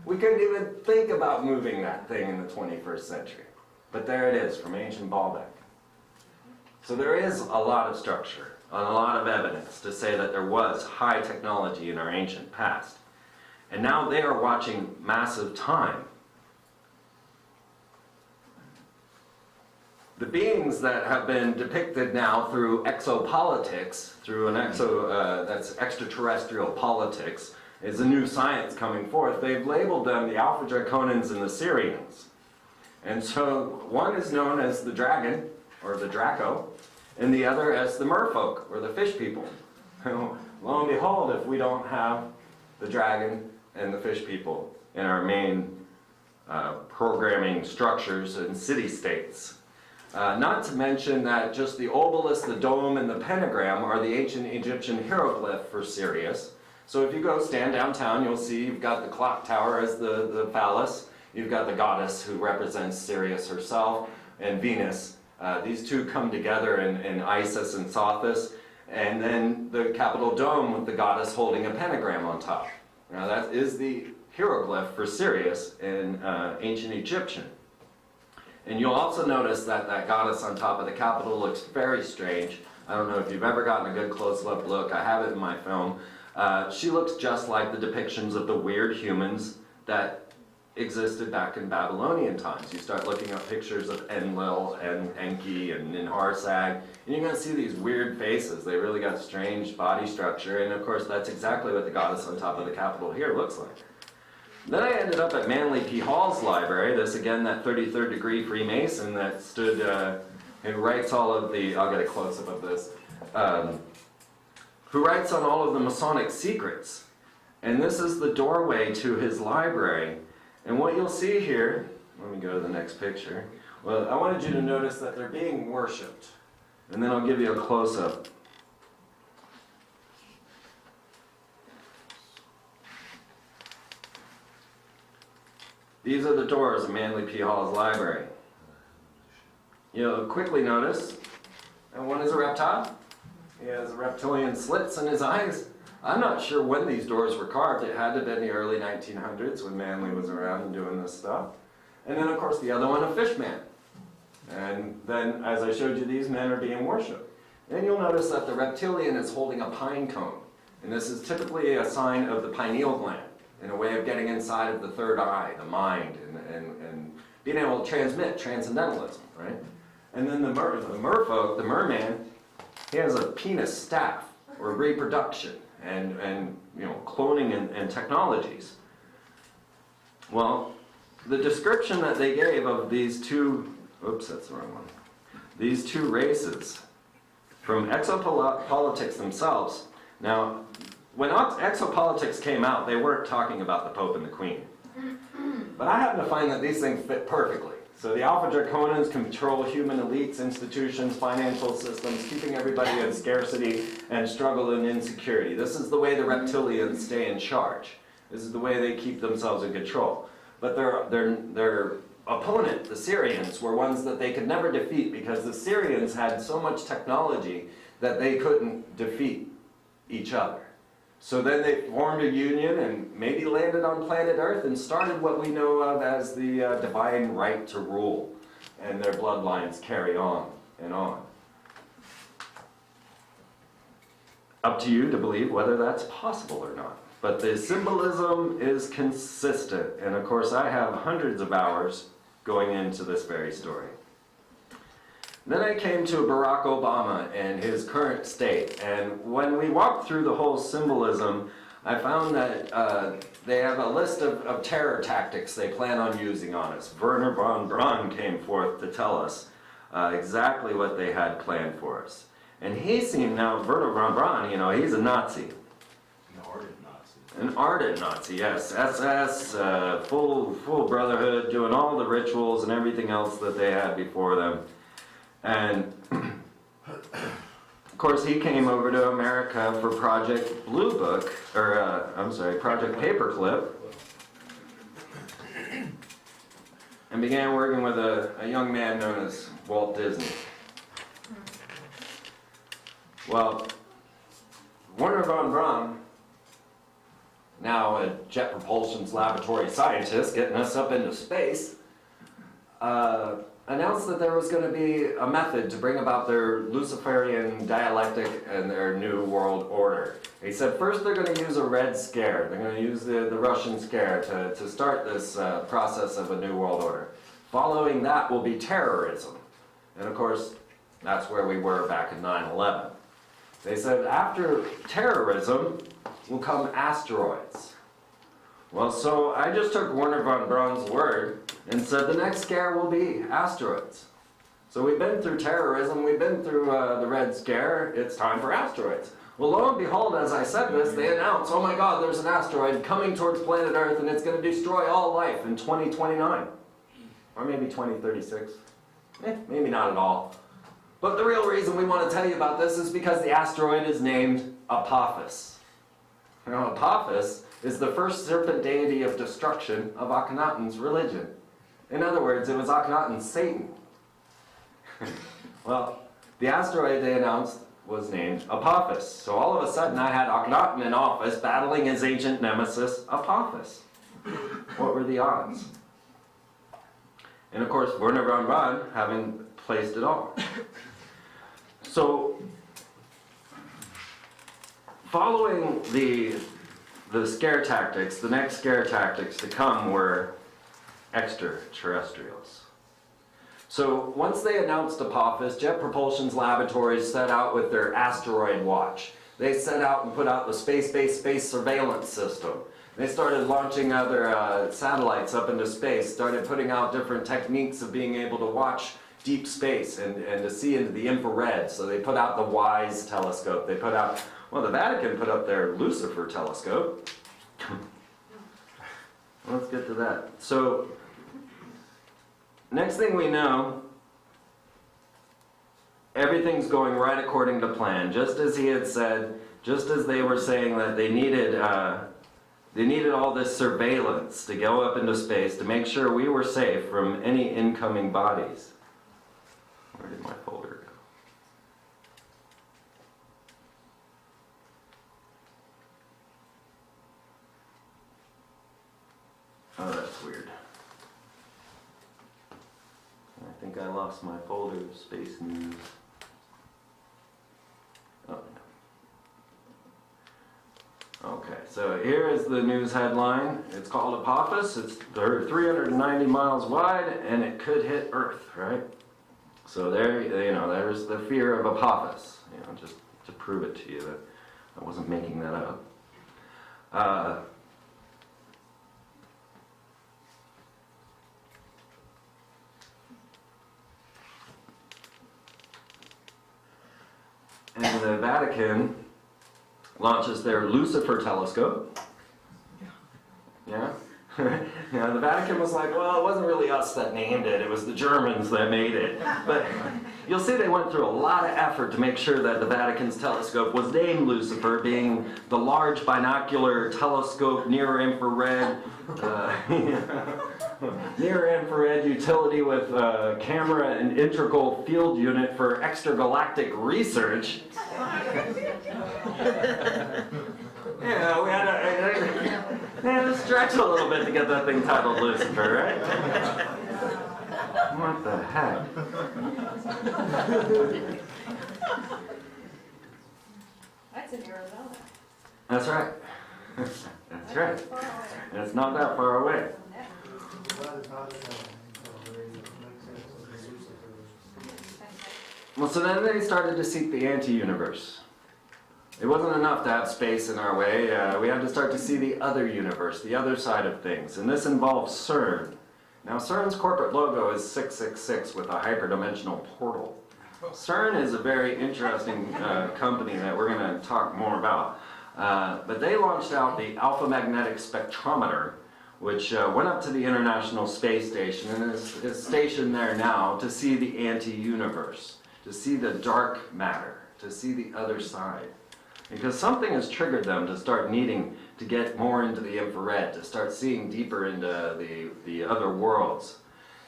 We couldn't even think about moving that thing in the 21st century. But there it is, from ancient Baalbek. So there is a lot of structure, and a lot of evidence to say that there was high technology in our ancient past. And now they are watching massive time. The beings that have been depicted now through exopolitics, through that's extraterrestrial politics, is a new science coming forth. They've labeled them the Alpha Draconans and the Syrians. And so one is known as the dragon, or the Draco, and the other as the merfolk, or the fish people. Lo and behold, if we don't have the dragon and the fish people in our main programming structures and city-states. Not to mention that just the obelisk, the dome, and the pentagram are the ancient Egyptian hieroglyph for Sirius. So if you go stand downtown, you'll see you've got the clock tower as the phallus. You've got the goddess who represents Sirius herself, and Venus. These two come together in Isis and Sothis. And then the Capitol dome with the goddess holding a pentagram on top. Now that is the hieroglyph for Sirius in ancient Egyptian. And you'll also notice that that goddess on top of the Capitol looks very strange. I don't know if you've ever gotten a good close-up look. I have it in my film. She looks just like the depictions of the weird humans that existed back in Babylonian times. You start looking up pictures of Enlil and Enki and Ninharsag, and you're going to see these weird faces. They really got strange body structure, and of course that's exactly what the goddess on top of the Capitol here looks like. Then I ended up at Manly P. Hall's library. This, again, that 33rd degree Freemason that stood, who writes all of the, I'll get a close-up of this, who writes on all of the Masonic secrets. And this is the doorway to his library. And what you'll see here, let me go to the next picture. Well, I wanted you to notice that they're being worshipped. And then I'll give you a close-up. These are the doors of Manly P. Hall's library. You'll quickly notice that one is a reptile. He has reptilian slits in his eyes. I'm not sure when these doors were carved. It had to have been the early 1900s when Manly was around and doing this stuff. And then, of course, the other one, a fish man. And then, as I showed you, these men are being worshipped. And you'll notice that the reptilian is holding a pine cone. And this is typically a sign of the pineal gland, in a way of getting inside of the third eye, the mind, and being able to transmit transcendentalism, right? And then the merfolk, the merman, he has a penis staff, or reproduction, and you know, cloning and technologies. Well, the description that they gave of these two, oops, that's the wrong one, these two races, from exopolitics themselves. Now, when exopolitics came out, they weren't talking about the Pope and the Queen. But I happen to find that these things fit perfectly. So the Alpha Draconans control human elites, institutions, financial systems, keeping everybody in scarcity and struggle and insecurity. This is the way the reptilians stay in charge. This is the way they keep themselves in control. But their opponent, the Syrians, were ones that they could never defeat because the Syrians had so much technology that they couldn't defeat each other. So then they formed a union and maybe landed on planet Earth and started what we know of as the divine right to rule. and their bloodlines carry on and on. Up to you to believe whether that's possible or not. But the symbolism is consistent, and of course I have hundreds of hours going into this very story. Then I came to Barack Obama and his current state, and when we walked through the whole symbolism, I found that they have a list of terror tactics they plan on using on us. Werner von Braun came forth to tell us exactly what they had planned for us. And he seemed, now Werner von Braun, you know, he's a Nazi. An ardent Nazi, yes. SS, full brotherhood, doing all the rituals and everything else that they had before them. And of course, he came over to America for Project Blue Book, or Project Paperclip, and began working with a young man known as Walt Disney. Well, Werner von Braun, now a Jet Propulsion's laboratory scientist getting us up into space, announced that there was going to be a method to bring about their Luciferian dialectic and their new world order. He said first they're going to use a Red Scare. They're going to use the Russian scare to start this process of a new world order. Following that will be terrorism. And of course, that's where we were back in 9/11. They said after terrorism will come asteroids. Well, so I just took Werner von Braun's word and said the next scare will be asteroids. So we've been through terrorism, we've been through the Red Scare, it's time for asteroids. Well, lo and behold, as I said this, they announced, oh my God, there's an asteroid coming towards planet Earth and it's going to destroy all life in 2029. Or maybe 2036. Maybe not at all. But the real reason we want to tell you about this is because the asteroid is named Apophis. You know, Apophis is the first serpent deity of destruction of Akhenaten's religion. In other words, it was Akhenaten's Satan. Well, the asteroid they announced was named Apophis. So all of a sudden I had Akhenaten in office battling his ancient nemesis, Apophis. What were the odds? And of course, Werner von Braun having placed it all. So, following the scare tactics, the next scare tactics to come were extraterrestrials. So once they announced Apophis, Jet Propulsion's laboratories set out with their asteroid watch. They set out and put out the space-based space surveillance system. They started launching other satellites up into space, started putting out different techniques of being able to watch deep space and to see into the infrared. So they put out the WISE telescope. They put out, well, the Vatican put up their Lucifer telescope. Let's get to that. So, next thing we know, everything's going right according to plan. Just as he had said, just as they were saying that they needed all this surveillance to go up into space to make sure we were safe from any incoming bodies. Where did my folder go? Oh, that's weird. I think I lost my folder of space news. Oh, no. Okay, so here is the news headline. It's called Apophis. It's 390 miles wide, and it could hit Earth, right? So there, you know, there's the fear of Apophis. You know, just to prove it to you that I wasn't making that up. And the Vatican launches their Lucifer telescope. Yeah? Yeah, the Vatican was like, well, it wasn't really us that named it, it was the Germans that made it. But you'll see they went through a lot of effort to make sure that the Vatican's telescope was named Lucifer, being the large binocular telescope near-infrared near-infrared utility with camera and integral field unit for extragalactic research. Yeah, we had to stretch a little bit to get that thing titled Lucifer, right? What the heck? That's in Arizona. That's right. That's right. And it's not that far away. Well, so then they started to seek the anti-universe. It wasn't enough to have space in our way. We had to start to see the other universe, the other side of things. And this involves CERN. Now, CERN's corporate logo is 666 with a hyperdimensional portal. CERN is a very interesting company that we're going to talk more about. But they launched out the alpha magnetic spectrometer, which went up to the International Space Station and is stationed there now to see the anti-universe, to see the dark matter, to see the other side. Because something has triggered them to start needing to get more into the infrared, to start seeing deeper into the other worlds.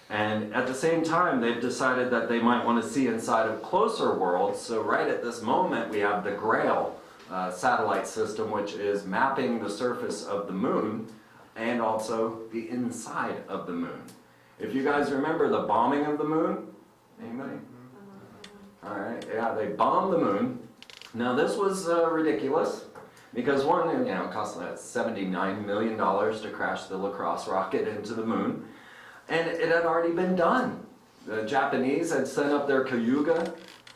And at the same time, they've decided that they might want to see inside of closer worlds. So right at this moment, we have the Grail satellite system, which is mapping the surface of the moon and also the inside of the moon. If you guys remember the bombing of the moon, anybody? All right, yeah, they bombed the moon. Now this was ridiculous because one, it cost $79 million to crash the Lacrosse rocket into the moon, and it had already been done. The Japanese had sent up their Cayuga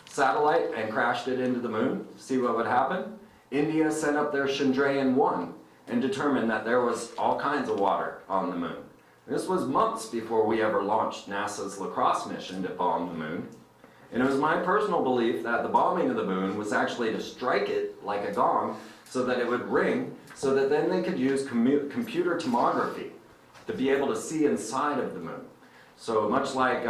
satellite and crashed it into the moon to see what would happen. India sent up their Chandrayaan-1 and determined that there was all kinds of water on the moon. This was months before we ever launched NASA's Lacrosse mission to bomb the moon. And it was my personal belief that the bombing of the moon was actually to strike it like a gong so that it would ring, so that then they could use computer tomography to be able to see inside of the moon. So much like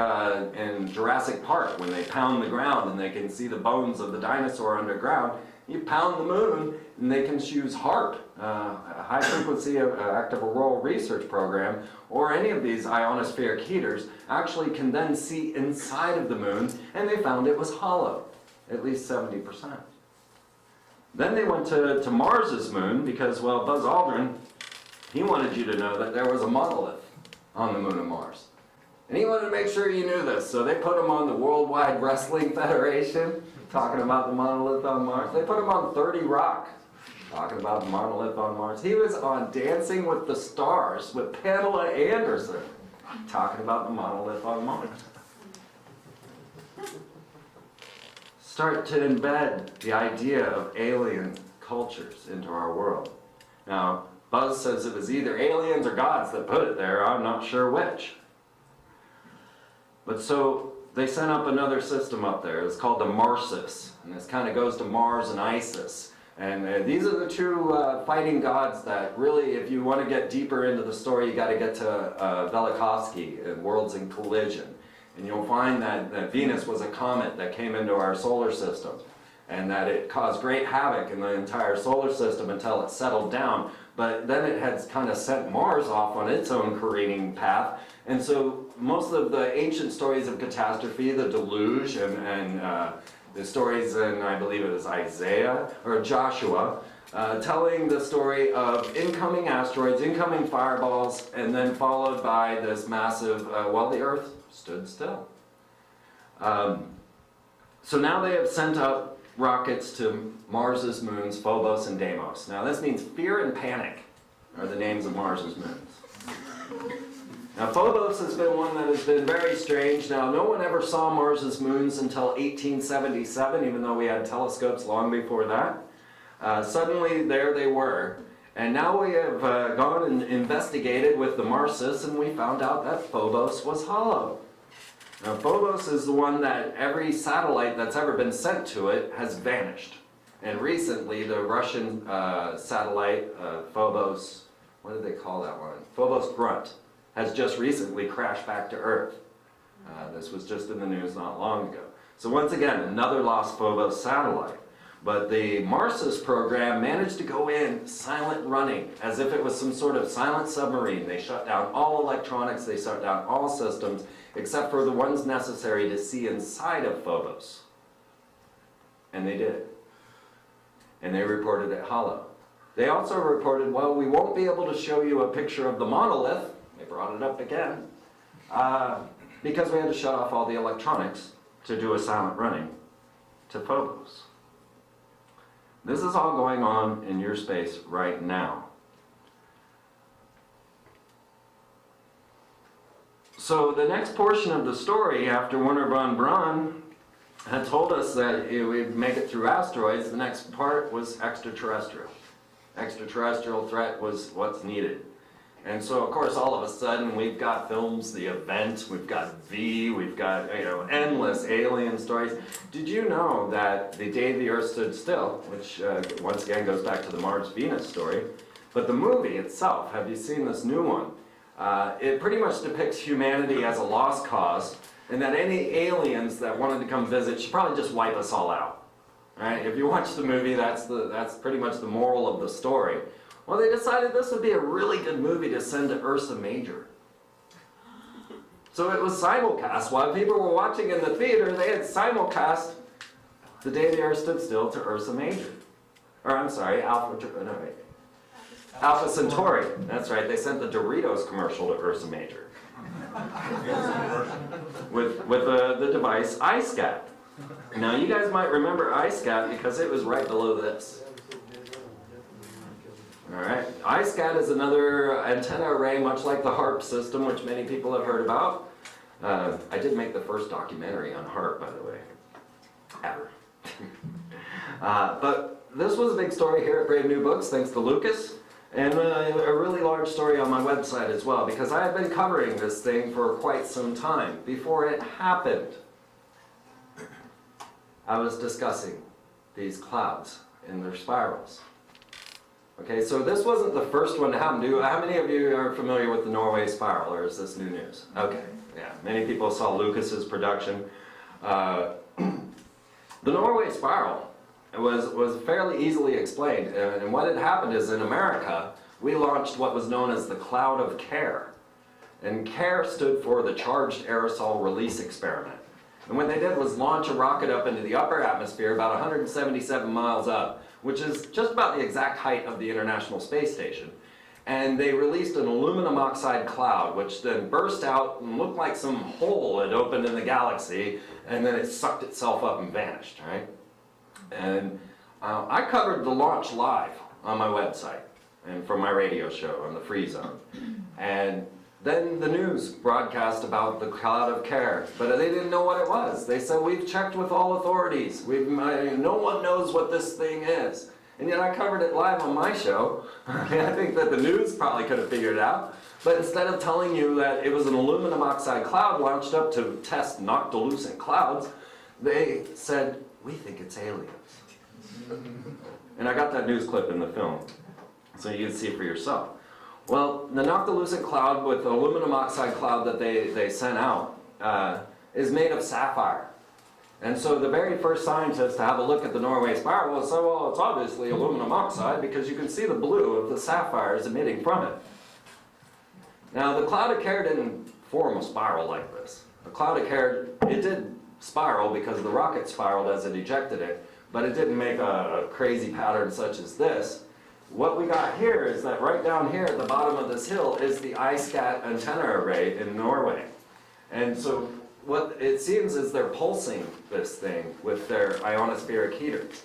in Jurassic Park, when they pound the ground and they can see the bones of the dinosaur underground, you pound the moon and they can use HAARP, a high frequency active auroral research program, or any of these ionospheric heaters actually can then see inside of the moon, and they found it was hollow, at least 70%. Then they went to Mars's moon because, well, Buzz Aldrin, he wanted you to know that there was a monolith on the moon of Mars. And he wanted to make sure you knew this, so they put him on the Worldwide Wrestling Federation, talking about the monolith on Mars. They put him on 30 Rock, talking about the monolith on Mars. He was on Dancing with the Stars with Pamela Anderson, talking about the monolith on Mars. Start to embed the idea of alien cultures into our world. Now, Buzz says it was either aliens or gods that put it there. I'm not sure which. But so they sent up another system up there. It's called the Marsis, and this kind of goes to Mars and Isis. And these are the two fighting gods that really, if you want to get deeper into the story, you got to get to Velikovsky and Worlds in Collision. And you'll find that Venus was a comet that came into our solar system, and that it caused great havoc in the entire solar system until it settled down. But then it had kind of sent Mars off on its own careening path. And so most of the ancient stories of catastrophe, the deluge, and the stories in, I believe it was Isaiah or Joshua, telling the story of incoming asteroids, incoming fireballs, and then followed by this massive, the Earth stood still. So now they have sent up rockets to Mars's moons, Phobos and Deimos. Now this means fear and panic are the names of Mars's moons. Now Phobos has been one that has been very strange. Now no one ever saw Mars's moons until 1877, even though we had telescopes long before that. Suddenly there they were. And now we have gone and investigated with the Marsis, and we found out that Phobos was hollow. Now Phobos is the one that every satellite that's ever been sent to it has vanished. And recently the Russian satellite, Phobos, what did they call that one? Phobos Grunt, has just recently crashed back to Earth. This was just in the news not long ago. So once again, another lost Phobos satellite. But the Marsis program managed to go in silent running, as if it was some sort of silent submarine. They shut down all electronics, they shut down all systems, except for the ones necessary to see inside of Phobos. And they did. And they reported it hollow. They also reported, well, we won't be able to show you a picture of the monolith. They brought it up again. because we had to shut off all the electronics to do a silent running to Phobos. This is all going on in your space right now. So the next portion of the story, after Werner von Braun had told us that we'd make it through asteroids, the next part was extraterrestrial. Extraterrestrial threat was what's needed. And so, of course, all of a sudden, we've got films, The Event, we've got V, we've got, endless alien stories. Did you know that the day the Earth stood still, which once again goes back to the Mars-Venus story, but the movie itself, have you seen this new one? It pretty much depicts humanity as a lost cause, and that any aliens that wanted to come visit should probably just wipe us all out. Right? If you watch the movie, that's pretty much the moral of the story. Well, they decided this would be a really good movie to send to Ursa Major. So it was simulcast. While people were watching in the theater, they had simulcast The Day the Earth Stood Still to Ursa Major. Or, I'm sorry, Alpha Centauri. That's right, they sent the Doritos commercial to Ursa Major. with the device iScat. Now, you guys might remember iScat because it was right below this. Alright, iScat is another antenna array, much like the HARP system, which many people have heard about. I did make the first documentary on HARP, by the way. Ever. But this was a big story here at Brave New Books, thanks to Lucas, and a really large story on my website as well, because I have been covering this thing for quite some time. Before it happened, I was discussing these clouds in their spirals. Okay, so this wasn't the first one to happen. How many of you are familiar with the Norway spiral, or is this new news? Okay, yeah, many people saw Lucas's production. The Norway spiral was fairly easily explained, and what had happened is in America, we launched what was known as the Cloud of Care. And CARE stood for the Charged Aerosol Release Experiment. And what they did was launch a rocket up into the upper atmosphere, about 177 miles up, which is just about the exact height of the International Space Station. And they released an aluminum oxide cloud, which then burst out and looked like some hole had opened in the galaxy, and then it sucked itself up and vanished, right? And I covered the launch live on my website and from my radio show on the Free Zone. And then the news broadcast about the Cloud of Care, but they didn't know what it was. They said, we've checked with all authorities. No one knows what this thing is. And yet I covered it live on my show. I think that the news probably could have figured it out. But instead of telling you that it was an aluminum oxide cloud launched up to test noctilucent clouds, they said, we think it's aliens. And I got that news clip in the film, so you can see it for yourself. Well, the noctilucent cloud with the aluminum oxide cloud that they sent out is made of sapphire. And so the very first scientist to have a look at the Norway spiral said, well, it's obviously aluminum oxide because you can see the blue of the sapphires emitting from it. Now, the Cloud of Care didn't form a spiral like this. The Cloud of Care, it did spiral because the rocket spiraled as it ejected it, but it didn't make a crazy pattern such as this. What we got here is that right down here at the bottom of this hill is the iScat antenna array in Norway. And so what it seems is they're pulsing this thing with their ionospheric heaters.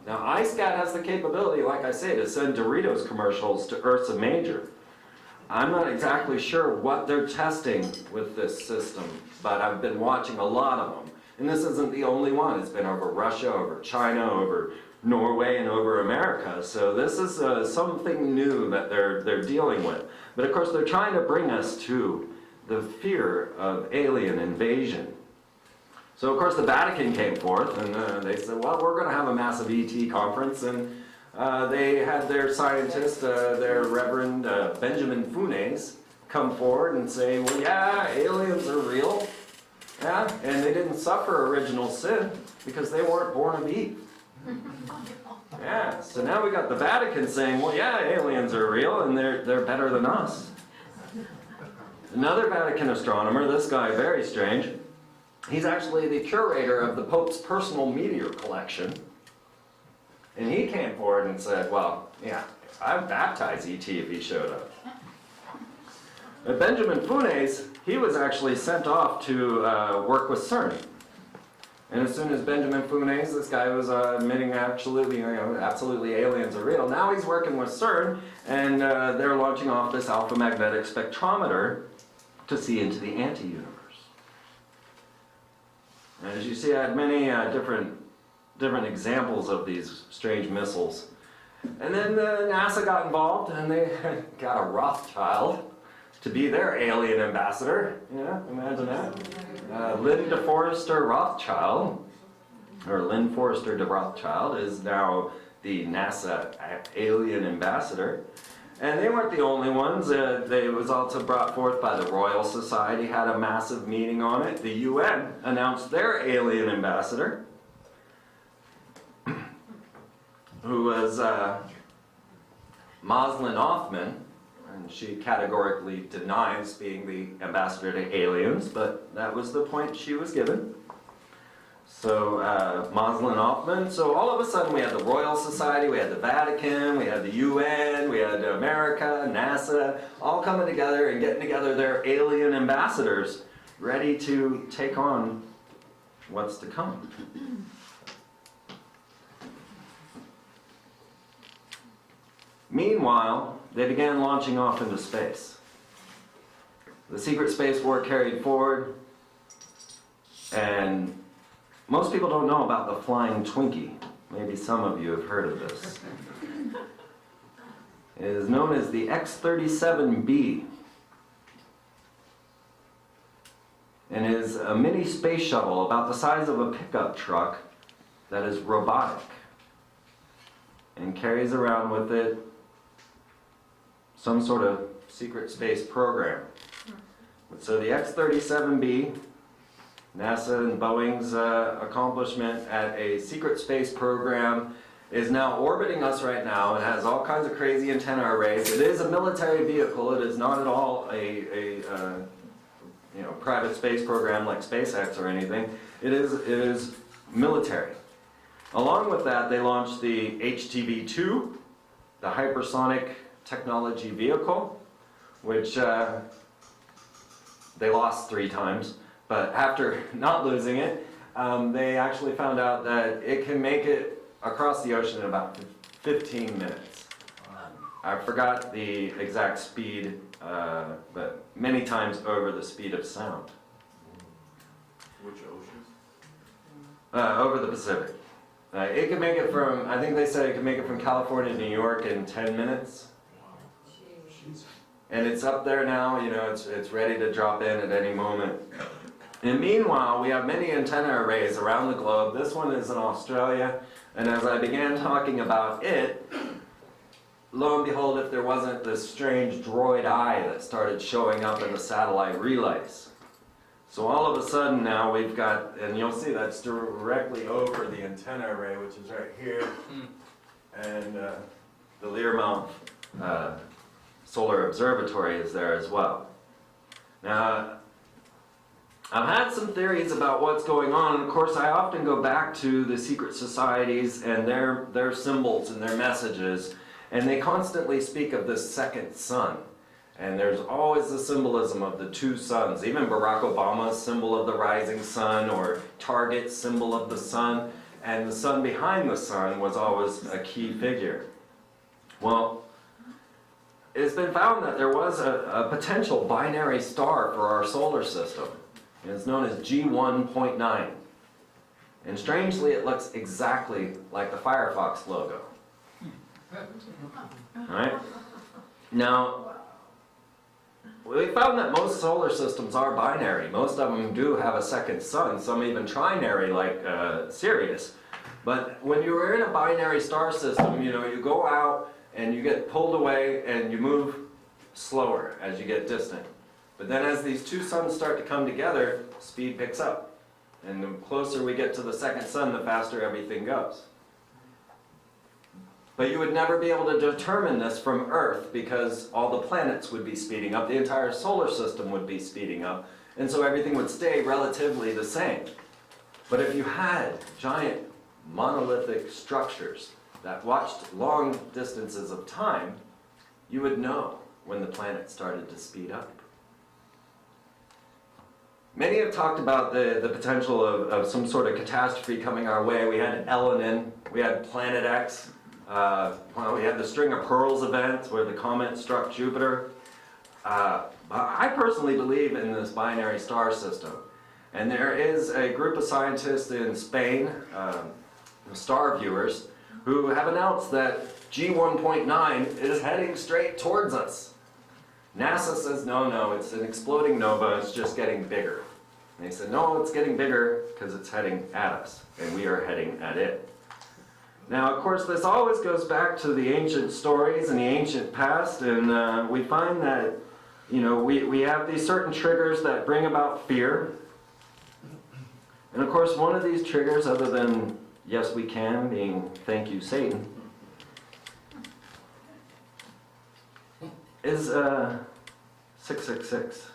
Now iScat has the capability, like I say, to send Doritos commercials to Ursa Major. I'm not exactly sure what they're testing with this system, but I've been watching a lot of them. And this isn't the only one. It's been over Russia, over China, over Norway, and over America. So this is something new that they're dealing with. But of course, they're trying to bring us to the fear of alien invasion. So of course, the Vatican came forth, and they said, well, we're going to have a massive ET conference, and they had their scientist, their Reverend Benjamin Funes, come forward and say, well, yeah, aliens are real. Yeah, and they didn't suffer original sin because they weren't born of Eve. Yeah, so now we got the Vatican saying, well, yeah, aliens are real and they're better than us. Another Vatican astronomer, this guy, very strange, he's actually the curator of the Pope's personal meteor collection. And he came forward and said, well, yeah, I'd baptize E.T. if he showed up. But Benjamin Funes, he was actually sent off to work with CERN. And as soon as Benjamin Funes, this guy was admitting absolutely aliens are real. Now he's working with CERN, and they're launching off this alpha magnetic spectrometer to see into the anti-universe. And as you see, I had many different examples of these strange missiles. And then NASA got involved, and they got a Rothschild to be their alien ambassador. Yeah, imagine that. Lynn DeForester Rothschild, or Lynn Forrester de Rothschild, is now the NASA alien ambassador. And they weren't the only ones. They was also brought forth by the Royal Society, had a massive meeting on it. The UN announced their alien ambassador, who was Moslin Othman. And she categorically denies being the ambassador to aliens, but that was the point she was given. So, Moslin Othman. So all of a sudden we had the Royal Society, we had the Vatican, we had the UN, we had America, NASA, all coming together and getting together their alien ambassadors, ready to take on what's to come. Meanwhile, they began launching off into space. The secret space war carried forward, and most people don't know about the flying Twinkie. Maybe some of you have heard of this. It is known as the X-37B, and is a mini space shuttle about the size of a pickup truck that is robotic and carries around with it some sort of secret space program. So the X-37B, NASA and Boeing's accomplishment at a secret space program, is now orbiting us right now. It has all kinds of crazy antenna arrays. It is a military vehicle. It is not at all a private space program like SpaceX or anything. It is military. Along with that, they launched the HTV-2, the hypersonic technology vehicle, which they lost 3 times. But after not losing it, they actually found out that it can make it across the ocean in about 15 minutes. I forgot the exact speed, but many times over the speed of sound. Which oceans? Over the Pacific. It can make it from, I think they said it can make it from California to New York in 10 minutes. And it's up there now, it's ready to drop in at any moment. And meanwhile, we have many antenna arrays around the globe. This one is in Australia, and as I began talking about it, lo and behold, if there wasn't this strange droid eye that started showing up in the satellite relays. So all of a sudden now we've got, and you'll see that's directly over the antenna array, which is right here, and the Learmouth Solar Observatory is there as well. Now, I've had some theories about what's going on. Of course, I often go back to the secret societies and their symbols and their messages, and they constantly speak of this second sun. And there's always the symbolism of the 2 suns. Even Barack Obama's symbol of the rising sun, or Target's symbol of the sun, and the sun behind the sun was always a key figure. Well, it's been found that there was a potential binary star for our solar system. And it's known as G1.9. And strangely, it looks exactly like the Firefox logo. Alright? Now, we found that most solar systems are binary. Most of them do have a second sun, some even trinary like Sirius. But when you're in a binary star system, you go out and you get pulled away and you move slower as you get distant. But then as these 2 suns start to come together, speed picks up. And the closer we get to the second sun, the faster everything goes. But you would never be able to determine this from Earth because all the planets would be speeding up, the entire solar system would be speeding up, and so everything would stay relatively the same. But if you had giant monolithic structures that watched long distances of time, you would know when the planet started to speed up. Many have talked about the potential of some sort of catastrophe coming our way. We had Elenin, we had Planet X, well, we had the String of Pearls event where the comet struck Jupiter. I personally believe in this binary star system. And there is a group of scientists in Spain, star viewers, who have announced that G1.9 is heading straight towards us. NASA says, no, it's an exploding nova, it's just getting bigger. And they said, no, it's getting bigger because it's heading at us, and we are heading at it. Now, of course, this always goes back to the ancient stories and the ancient past, and we find that, you know, we have these certain triggers that bring about fear. And of course, one of these triggers, other than yes, we can, being thank you, Satan, is 666.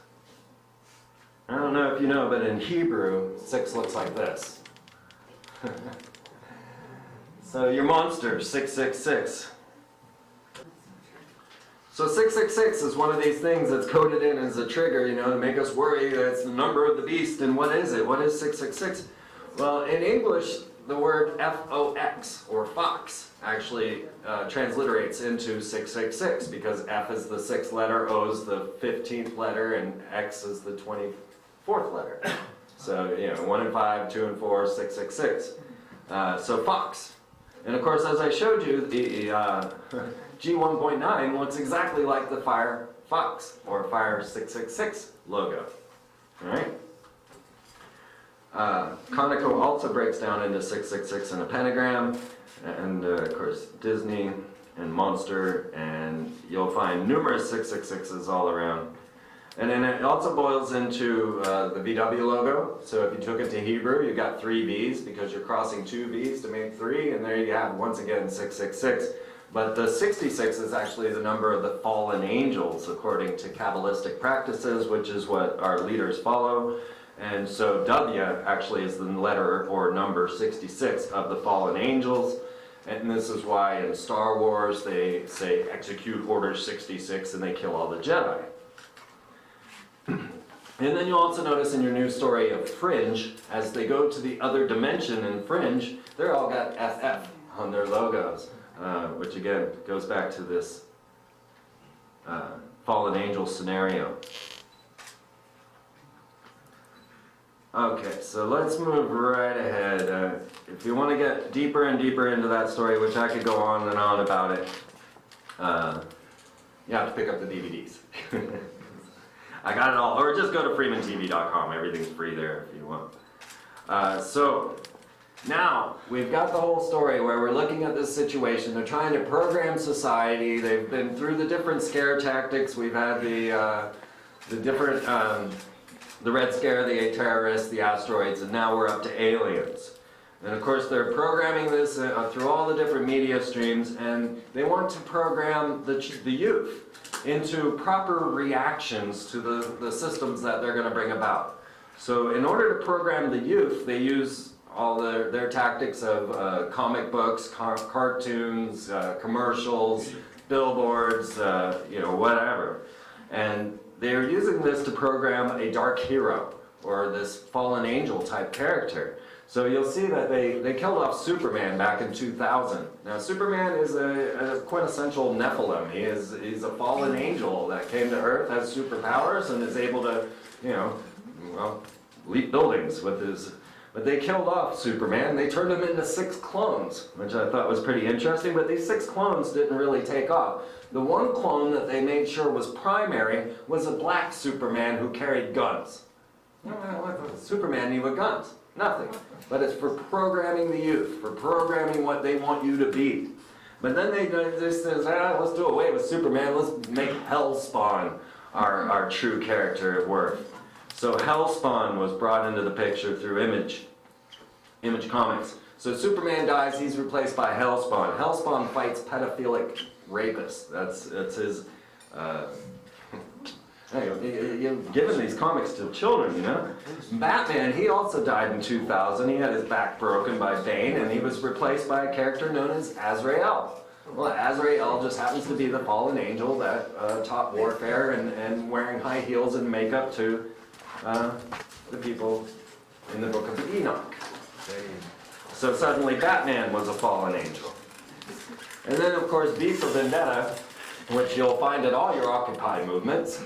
I don't know if you know, but in Hebrew, 6 looks like this. So your monster, 666. So 666 is one of these things that's coded in as a trigger, you know, to make us worry that it's the number of the beast. And what is it? What is 666? Well, in English, the word F-O-X, or fox, actually transliterates into 666 because F is the 6th letter, O is the 15th letter, and X is the 24th letter. So, you know, 1 and 5, 2 and 4, 666. So fox. And of course, as I showed you, the G1.9 looks exactly like the Firefox, or Fire 666 logo. All right? Conoco also breaks down into 666 in a pentagram, and of course Disney and Monster, and you'll find numerous 666s all around. And then it also boils into the VW logo. So if you took it to Hebrew, you got 3 V's because you're crossing 2 V's to make 3, and there you have once again 666. But the 66 is actually the number of the fallen angels according to Kabbalistic practices, which is what our leaders follow. And so W actually is the letter or number 66 of the fallen angels. And this is why in Star Wars they say execute order 66 and they kill all the Jedi. And then you'll also notice in your new story of Fringe, as they go to the other dimension in Fringe, they're all got FF on their logos, which again goes back to this fallen angel scenario. Okay, so let's move right ahead. If you want to get deeper and deeper into that story, which I could go on and on about it, you have to pick up the DVDs. I got it all. Or just go to freemantv.com. Everything's free there if you want. So now we've got the whole story where we're looking at this situation. They're trying to program society. They've been through the different scare tactics. We've had the different, the Red Scare, the terrorists, the asteroids, and now we're up to aliens. And of course they're programming this through all the different media streams, and they want to program the youth into proper reactions to the systems that they're going to bring about. So in order to program the youth, they use all their tactics of comic books, cartoons, commercials, billboards, you know, whatever. And they're using this to program a dark hero, or this fallen angel type character. So you'll see that they killed off Superman back in 2000. Now Superman is a quintessential Nephilim. He's a fallen angel that came to Earth, has superpowers, and is able to, you know, well, leap buildings with his... But they killed off Superman. They turned him into 6 clones, which I thought was pretty interesting, but these 6 clones didn't really take off. The one clone that they made sure was primary was a black Superman who carried guns. What does Superman need with guns? Nothing. But it's for programming the youth, for programming what they want you to be. But then they just says, let's do away with Superman, let's make Hellspawn our true character of worth. So Hellspawn was brought into the picture through Image Comics. So Superman dies, he's replaced by Hellspawn. Hellspawn fights pedophilic rapists. That's his... You're giving these comics to children, you know? Batman, he also died in 2000. He had his back broken by Bane, and he was replaced by a character known as Azrael. Well, Azrael just happens to be the fallen angel that taught warfare and wearing high heels and makeup to the people in the book of Enoch. So suddenly Batman was a fallen angel. And then, of course, V for Vendetta, which you'll find at all your Occupy movements.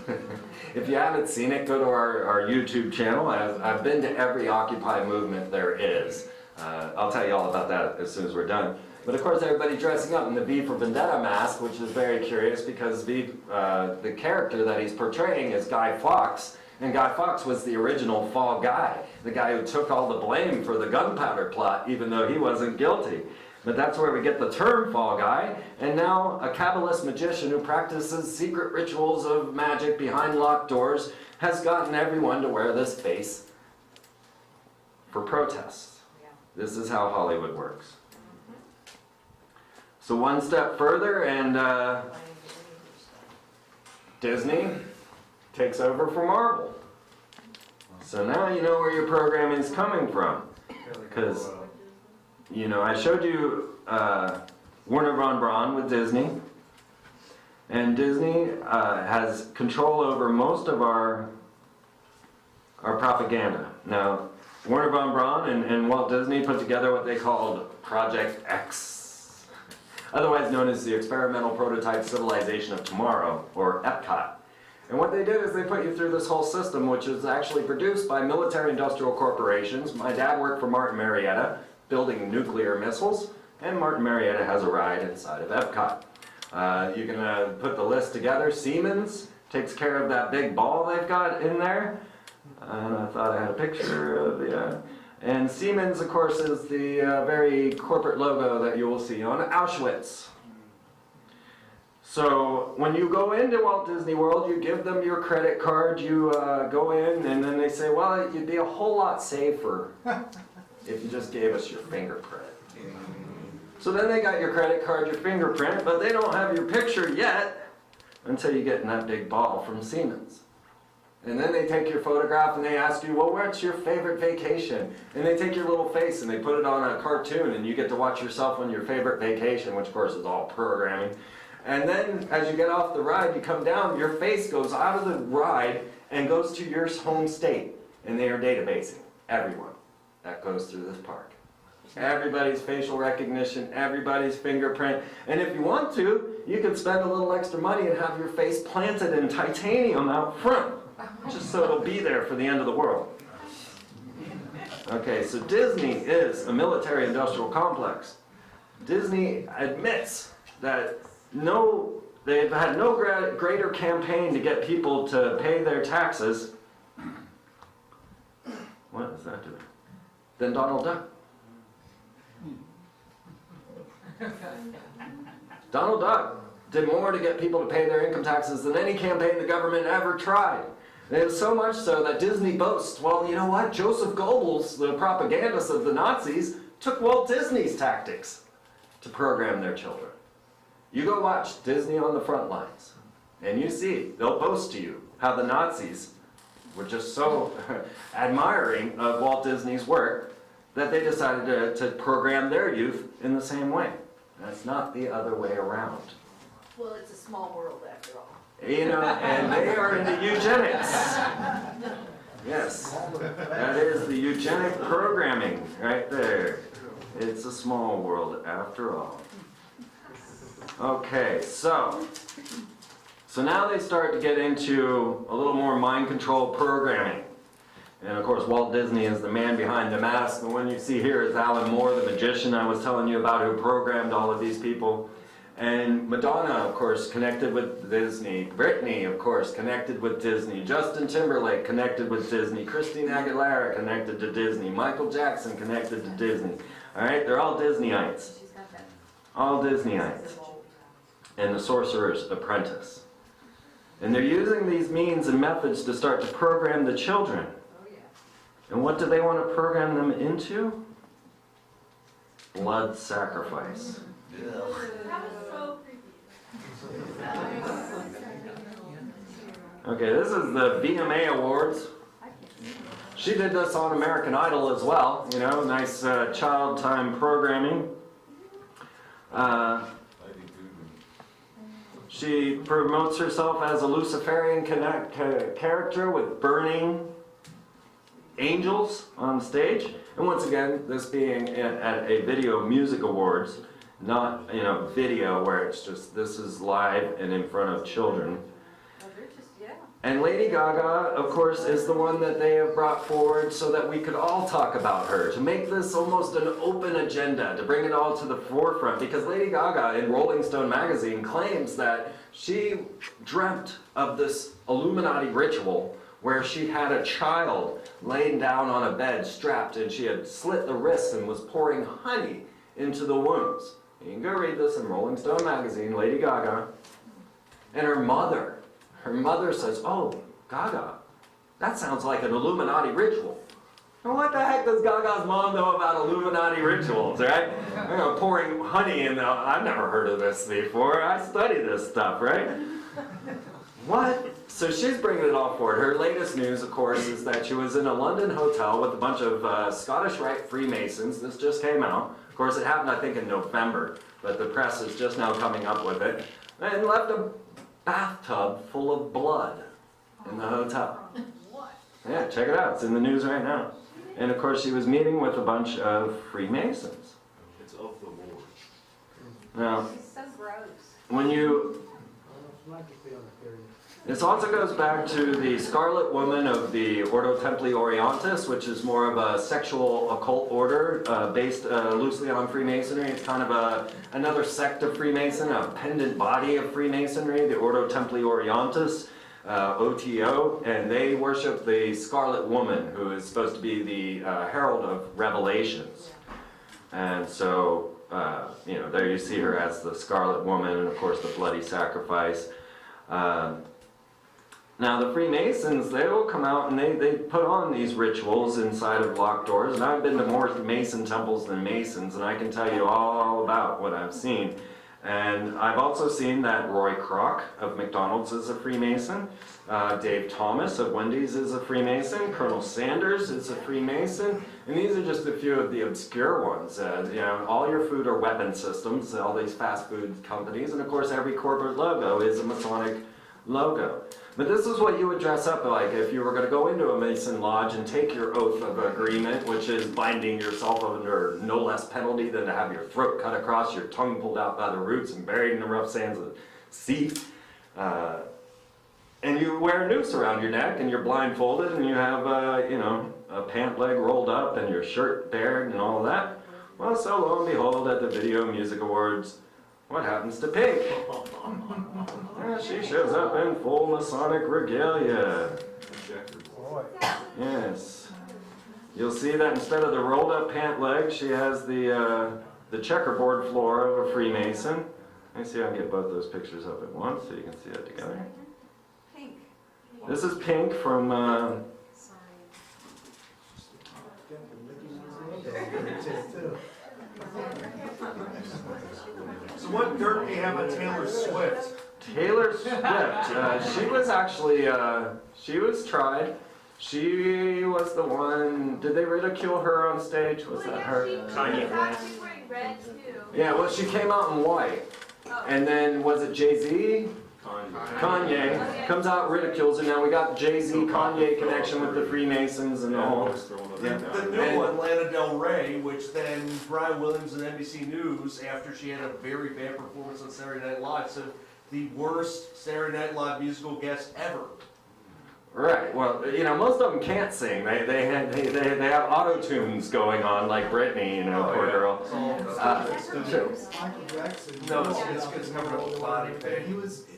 If you haven't seen it, go to our YouTube channel. I've been to every Occupy movement there is. I'll tell you all about that as soon as we're done. But of course, everybody dressing up in the V for Vendetta mask, which is very curious because the character that he's portraying is Guy Fawkes. And Guy Fawkes was the original Fall Guy, the guy who took all the blame for the gunpowder plot, even though he wasn't guilty. But that's where we get the term Fall Guy, and now a Kabbalist magician who practices secret rituals of magic behind locked doors has gotten everyone to wear this face for protest. This is how Hollywood works. So one step further, and Disney takes over for Marvel. So now you know where your programming is coming from. Because, you know, I showed you Werner von Braun with Disney. And Disney has control over most of our propaganda. Now, Werner von Braun and Walt Disney put together what they called Project X, otherwise known as the Experimental Prototype Civilization of Tomorrow, or EPCOT. And what they did is they put you through this whole system, which is actually produced by military-industrial corporations. My dad worked for Martin Marietta, building nuclear missiles, and Martin Marietta has a ride inside of EPCOT. You can put the list together. Siemens takes care of that big ball they've got in there. And I thought I had a picture of the... and Siemens, of course, is the very corporate logo that you will see on Auschwitz. So when you go into Walt Disney World, you give them your credit card, you go in, and then they say, well, you'd be a whole lot safer if you just gave us your fingerprint. So then they got your credit card, your fingerprint, but they don't have your picture yet until you get in that big ball from Siemens. And then they take your photograph and they ask you, well, what's your favorite vacation? And they take your little face and they put it on a cartoon and you get to watch yourself on your favorite vacation, which of course is all programming. And then as you get off the ride, you come down, your face goes out of the ride and goes to your home state. And they are databasing everyone that goes through this park. Everybody's facial recognition, everybody's fingerprint. And if you want to, you can spend a little extra money and have your face planted in titanium out front, just so it'll be there for the end of the world. Okay, so Disney is a military-industrial complex. Disney admits that they've had no greater campaign to get people to pay their taxes. What is that doing? Than Donald Duck. Donald Duck did more to get people to pay their income taxes than any campaign the government ever tried. And it was so much so that Disney boasts, well, you know what? Joseph Goebbels, the propagandist of the Nazis, took Walt Disney's tactics to program their children. You go watch Disney on the front lines, and you see, they'll boast to you how the Nazis were just so admiring of Walt Disney's work that they decided to program their youth in the same way. That's not the other way around. Well, it's a small world after all. You know, and they are into eugenics. Yes, that is the eugenic programming right there. It's a small world after all. Okay, so now they start to get into a little more mind control programming. And of course, Walt Disney is the man behind the mask. The one you see here is Alan Moore, the magician I was telling you about, who programmed all of these people. And Madonna, of course, connected with Disney. Britney, of course, connected with Disney. Justin Timberlake, connected with Disney. Christina Aguilera, connected to Disney. Michael Jackson, connected to Disney. All right, they're all Disneyites. All Disneyites. And the Sorcerer's Apprentice. And they're using these means and methods to start to program the children. And what do they want to program them into? Blood sacrifice. Okay, this is the VMA Awards. She did this on American Idol as well, you know, nice child time programming. She promotes herself as a Luciferian character with burning angels on stage. And once again, this being at a Video Music Awards, not, you know, video where it's just, this is live and in front of children. And Lady Gaga, of course, is the one that they have brought forward so that we could all talk about her, to make this almost an open agenda, to bring it all to the forefront. Because Lady Gaga in Rolling Stone magazine claims that she dreamt of this Illuminati ritual where she had a child laying down on a bed strapped, and she had slit the wrists and was pouring honey into the wounds. You can go read this in Rolling Stone magazine, Lady Gaga. And her mother says, oh, Gaga, that sounds like an Illuminati ritual. And what the heck does Gaga's mom know about Illuminati rituals, right? You know, pouring honey in the, I've never heard of this before. I study this stuff, right? What? So she's bringing it all forward. Her latest news, of course, is that she was in a London hotel with a bunch of Scottish Rite Freemasons. This just came out. Of course, it happened, I think, in November, but the press is just now coming up with it. And left a bathtub full of blood in the hotel. Yeah, check it out. It's in the news right now. And of course, she was meeting with a bunch of Freemasons. It's of the Lord. Now, She's so gross. when you... This also goes back to the Scarlet Woman of the Ordo Templi Orientis, which is more of a sexual occult order based loosely on Freemasonry. It's kind of another sect of Freemason, a pendant body of Freemasonry, the Ordo Templi Orientis, OTO, and they worship the Scarlet Woman, who is supposed to be the herald of revelations. And so, you know, there you see her as the Scarlet Woman, and of course the bloody sacrifice. Now the Freemasons, they will come out and they put on these rituals inside of locked doors, and I've been to more Mason temples than Masons, and I can tell you all about what I've seen. And I've also seen that Roy Kroc of McDonald's is a Freemason, Dave Thomas of Wendy's is a Freemason, Colonel Sanders is a Freemason, and these are just a few of the obscure ones. You know, all your food are weapon systems, all these fast food companies, and of course every corporate logo is a Masonic logo. But this is what you would dress up like if you were going to go into a Mason lodge and take your oath of agreement, which is binding yourself under no less penalty than to have your throat cut across, your tongue pulled out by the roots and buried in the rough sands of the sea. And you wear a noose around your neck and you're blindfolded and you have, you know, a pant leg rolled up and your shirt bared and all of that. Well, so lo and behold, at the Video Music Awards, what happens to Pink? Yeah, she shows up in full Masonic regalia. Yes. You'll see that instead of the rolled up pant leg, she has the checkerboard floor of a Freemason. Let me see if I can get both those pictures up at once so you can see that together. Pink. This is Pink from... So what dirt do you have on Taylor Swift? Taylor Swift. She was actually, she was tried. She was the one, did they ridicule her on stage? Was that her? Kanye West. She's wearing red too. Yeah, well she came out in white. Oh. And then, was it Jay-Z? Kanye comes out, ridicules, and now we got Jay-Z, Kanye connection with the Freemasons and all. The new one, Lana Del Rey, which then Brian Williams and NBC News, after she had a very bad performance on Saturday Night Live, said the worst Saturday Night Live musical guest ever. Right. Well, you know, most of them can't sing. They have auto tunes going on, like Britney, you know, poor girl. Michael Jackson. No, it's covered up with body paint.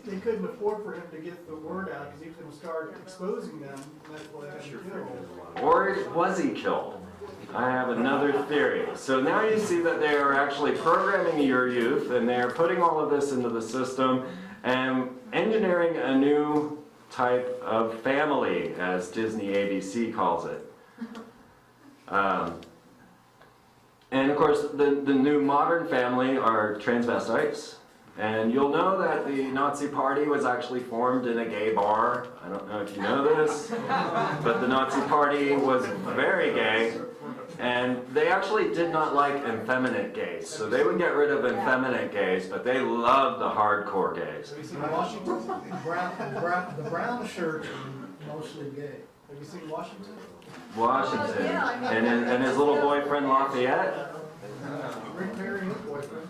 They couldn't afford for him to get the word out because he was going to start exposing them. And that's why they had him killed. Or was he killed? I have another theory. So now you see that they are actually programming your youth, and they are putting all of this into the system and engineering a new type of family, as Disney ABC calls it. And of course, the new modern family are transvestites. And you'll know that the Nazi Party was actually formed in a gay bar. I don't know if you know this, but the Nazi Party was very gay. And they actually did not like effeminate gays. So they would get rid of effeminate gays, but they loved the hardcore gays. The Brown shirts are mostly gay. Have you seen Washington? Washington. Yeah, And his little boyfriend Lafayette. Rick Perry and his boyfriend.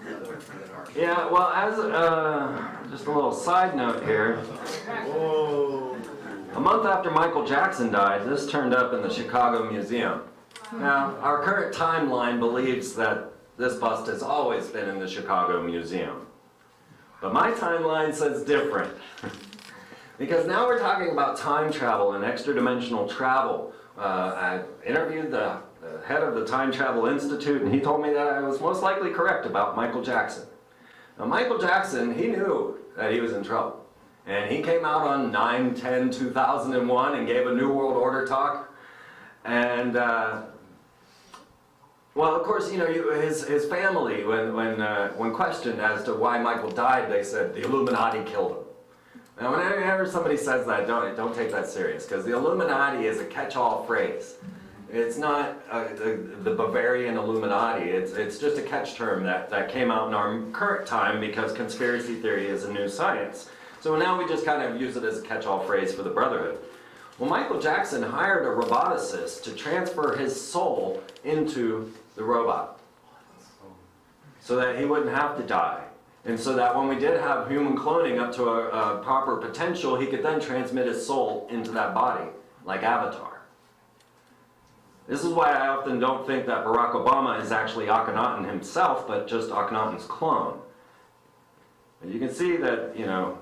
Yeah, well, as just a little side note here. Whoa. A month after Michael Jackson died, this turned up in the Chicago Museum. Now, our current timeline believes that this bust has always been in the Chicago Museum. But my timeline says different. Because now we're talking about time travel and extra-dimensional travel. I interviewed the head of the Time Travel Institute, and he told me that I was most likely correct about Michael Jackson. Now, Michael Jackson, he knew that he was in trouble. And he came out on 9/10/2001 and gave a New World Order talk. And, well, of course, you know, his family, when questioned as to why Michael died, they said the Illuminati killed him. Now, whenever somebody says that, don't take that serious, because the Illuminati is a catch-all phrase. It's not the Bavarian Illuminati. It's just a catch term that came out in our current time because conspiracy theory is a new science. So now we just kind of use it as a catch-all phrase for the Brotherhood. Well, Michael Jackson hired a roboticist to transfer his soul into the robot so that he wouldn't have to die. And so that when we did have human cloning up to a proper potential, he could then transmit his soul into that body, like Avatar. This is why I often don't think that Barack Obama is actually Akhenaten himself, but just Akhenaten's clone. And you can see that, you know,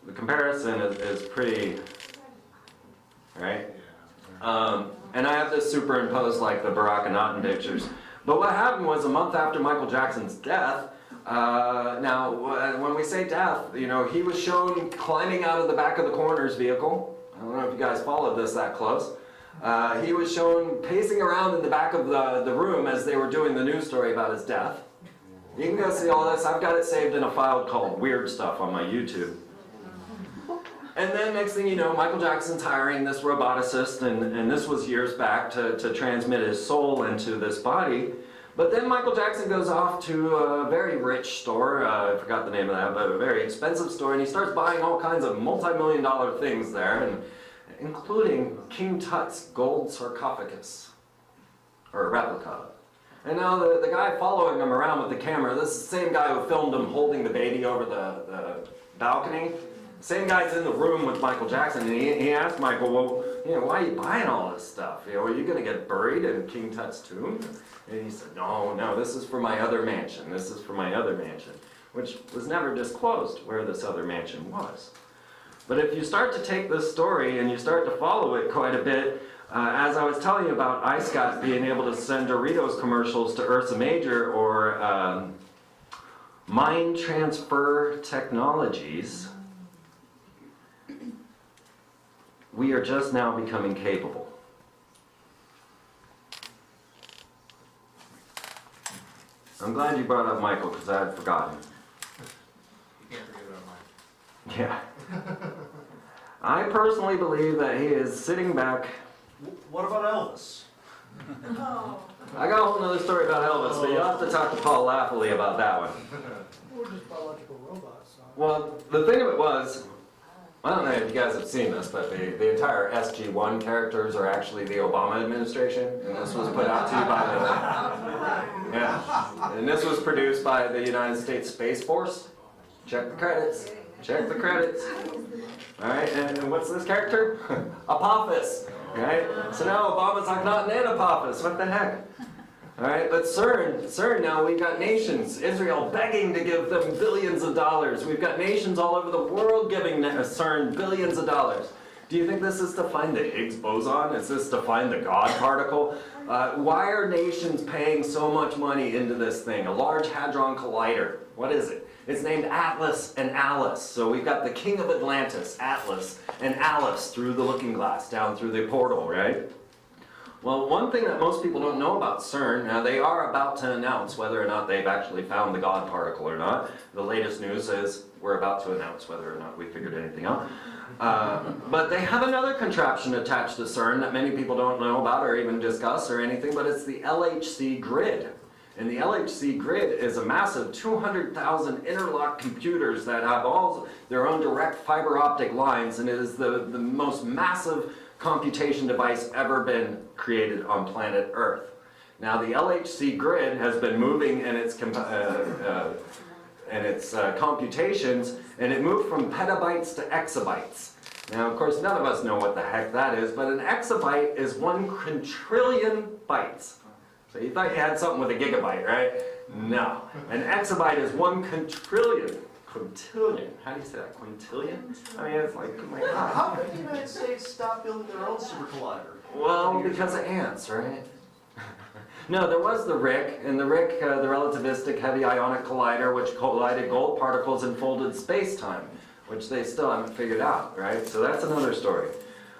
the comparison is pretty, right? And I have this superimposed like the Barack Akhenaten pictures. But what happened was a month after Michael Jackson's death, now when we say death, you know, he was shown climbing out of the back of the coroner's vehicle. I don't know if you guys followed this that close. He was shown pacing around in the back of the room as they were doing the news story about his death. You can go see all this. I've got it saved in a file called Weird Stuff on my YouTube. And then next thing you know, Michael Jackson's hiring this roboticist, and this was years back, to transmit his soul into this body. But then Michael Jackson goes off to a very rich store, I forgot the name of that, but a very expensive store, and he starts buying all kinds of multi-million-dollar things there, and including King Tut's gold sarcophagus, or a replica. And now the guy following him around with the camera, this is the same guy who filmed him holding the baby over the balcony. Same guy's in the room with Michael Jackson, and he asked Michael, well, you know, why are you buying all this stuff? You know, are you going to get buried in King Tut's tomb? And he said, no, this is for my other mansion. This is for my other mansion, which was never disclosed where this other mansion was. But if you start to take this story and you start to follow it quite a bit, as I was telling you about iScott being able to send Doritos commercials to Ursa Major or mind transfer technologies, we are just now becoming capable. I'm glad you brought up Michael, because I had forgotten. You can't forget about Mike. Yeah. I personally believe that he is sitting back. What about Elvis? Oh. I got a whole other story about Elvis, but you'll have to talk to Paul Lafley about that one. We're just biological robots. So. Well, the thing of it was, I don't know if you guys have seen this, but the entire SG-1 characters are actually the Obama administration, and this was put out to you by the, yeah, and this was produced by the United States Space Force. Check the credits. Check the credits. All right, and what's this character? Apophis. Right? So now Obama's Akhenaten and Apophis. What the heck? All right, but CERN now, we've got nations, Israel begging to give them billions of dollars. We've got nations all over the world giving CERN billions of dollars. Do you think this is to find the Higgs boson? Is this to find the God particle? Why are nations paying so much money into this thing? A Large Hadron Collider. What is it? It's named Atlas and Alice. So we've got the king of Atlantis, Atlas, and Alice through the looking glass, down through the portal, right? Well, one thing that most people don't know about CERN, now they are about to announce whether or not they've actually found the God particle or not. The latest news is we're about to announce whether or not we figured anything out. But they have another contraption attached to CERN that many people don't know about or even discuss or anything, but it's the LHC grid. And the LHC grid is a massive 200,000 interlocked computers that have all their own direct fiber optic lines, and it is the most massive computation device ever been created on planet Earth. Now the LHC grid has been moving in its computations, and it moved from petabytes to exabytes. Now, of course, none of us know what the heck that is, but an exabyte is 1 quintillion bytes. So you thought you had something with a gigabyte, right? No. An exabyte is 1 quintillion. Quintillion. How do you say that? Quintillion? I mean, it's like, oh my God. How did the United States stop building their own super collider? Well, because of ants, right? No, there was the RIC, and the RIC, the Relativistic Heavy Ionic Collider, which collided gold particles and folded space-time, which they still haven't figured out, right? So that's another story.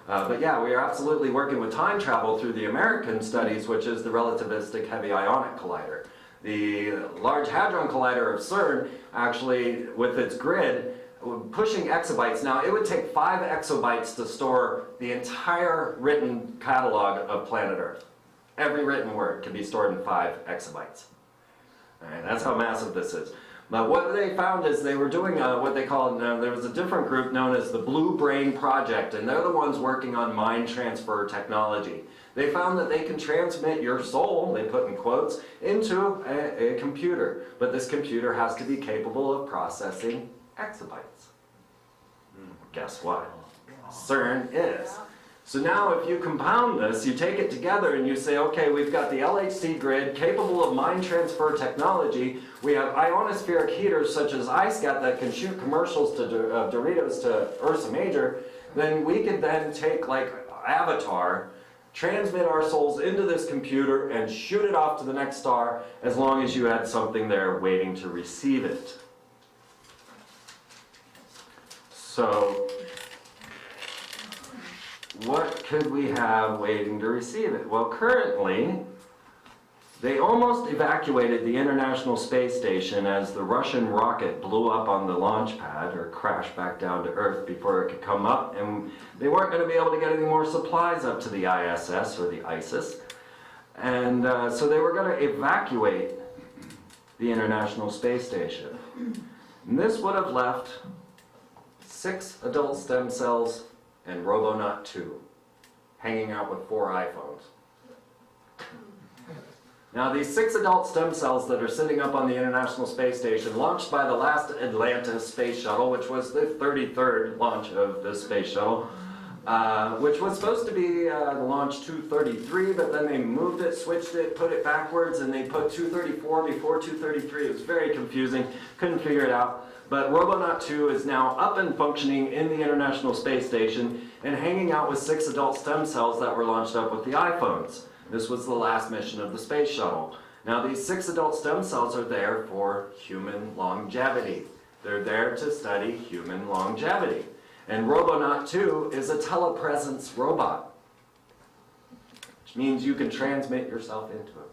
But yeah, we are absolutely working with time travel through the American studies, which is the Relativistic Heavy Ionic Collider. The Large Hadron Collider of CERN, actually, with its grid, pushing exabytes. Now, it would take 5 exabytes to store the entire written catalog of planet Earth. Every written word can be stored in 5 exabytes. All right, that's how massive this is. But what they found is they were doing what they call, there was a different group known as the Blue Brain Project, and they're the ones working on mind transfer technology. They found that they can transmit your soul, they put in quotes, into a computer. But this computer has to be capable of processing exabytes. Guess what? CERN is. So now if you compound this, you take it together and you say, okay, we've got the LHC grid capable of mind transfer technology. We have ionospheric heaters such as iSCAT that can shoot commercials to Doritos to Ursa Major. Then we could then take, like Avatar, transmit our souls into this computer and shoot it off to the next star as long as you had something there waiting to receive it. So what could we have waiting to receive it? Well, currently, they almost evacuated the International Space Station as the Russian rocket blew up on the launch pad or crashed back down to Earth before it could come up, and they weren't going to be able to get any more supplies up to the ISS or the ISIS. And so they were going to evacuate the International Space Station. And this would have left 6 adult stem cells and Robonaut 2, hanging out with 4 iPhones. Now these 6 adult stem cells that are sitting up on the International Space Station, launched by the last Atlantis space shuttle, which was the 33rd launch of this space shuttle, which was supposed to be launch 233, but then they moved it, switched it, put it backwards, and they put 234 before 233. It was very confusing, couldn't figure it out. But Robonaut 2 is now up and functioning in the International Space Station and hanging out with 6 adult stem cells that were launched up with the iPhones. This was the last mission of the space shuttle. Now these 6 adult stem cells are there for human longevity. They're there to study human longevity. And Robonaut 2 is a telepresence robot, which means you can transmit yourself into it.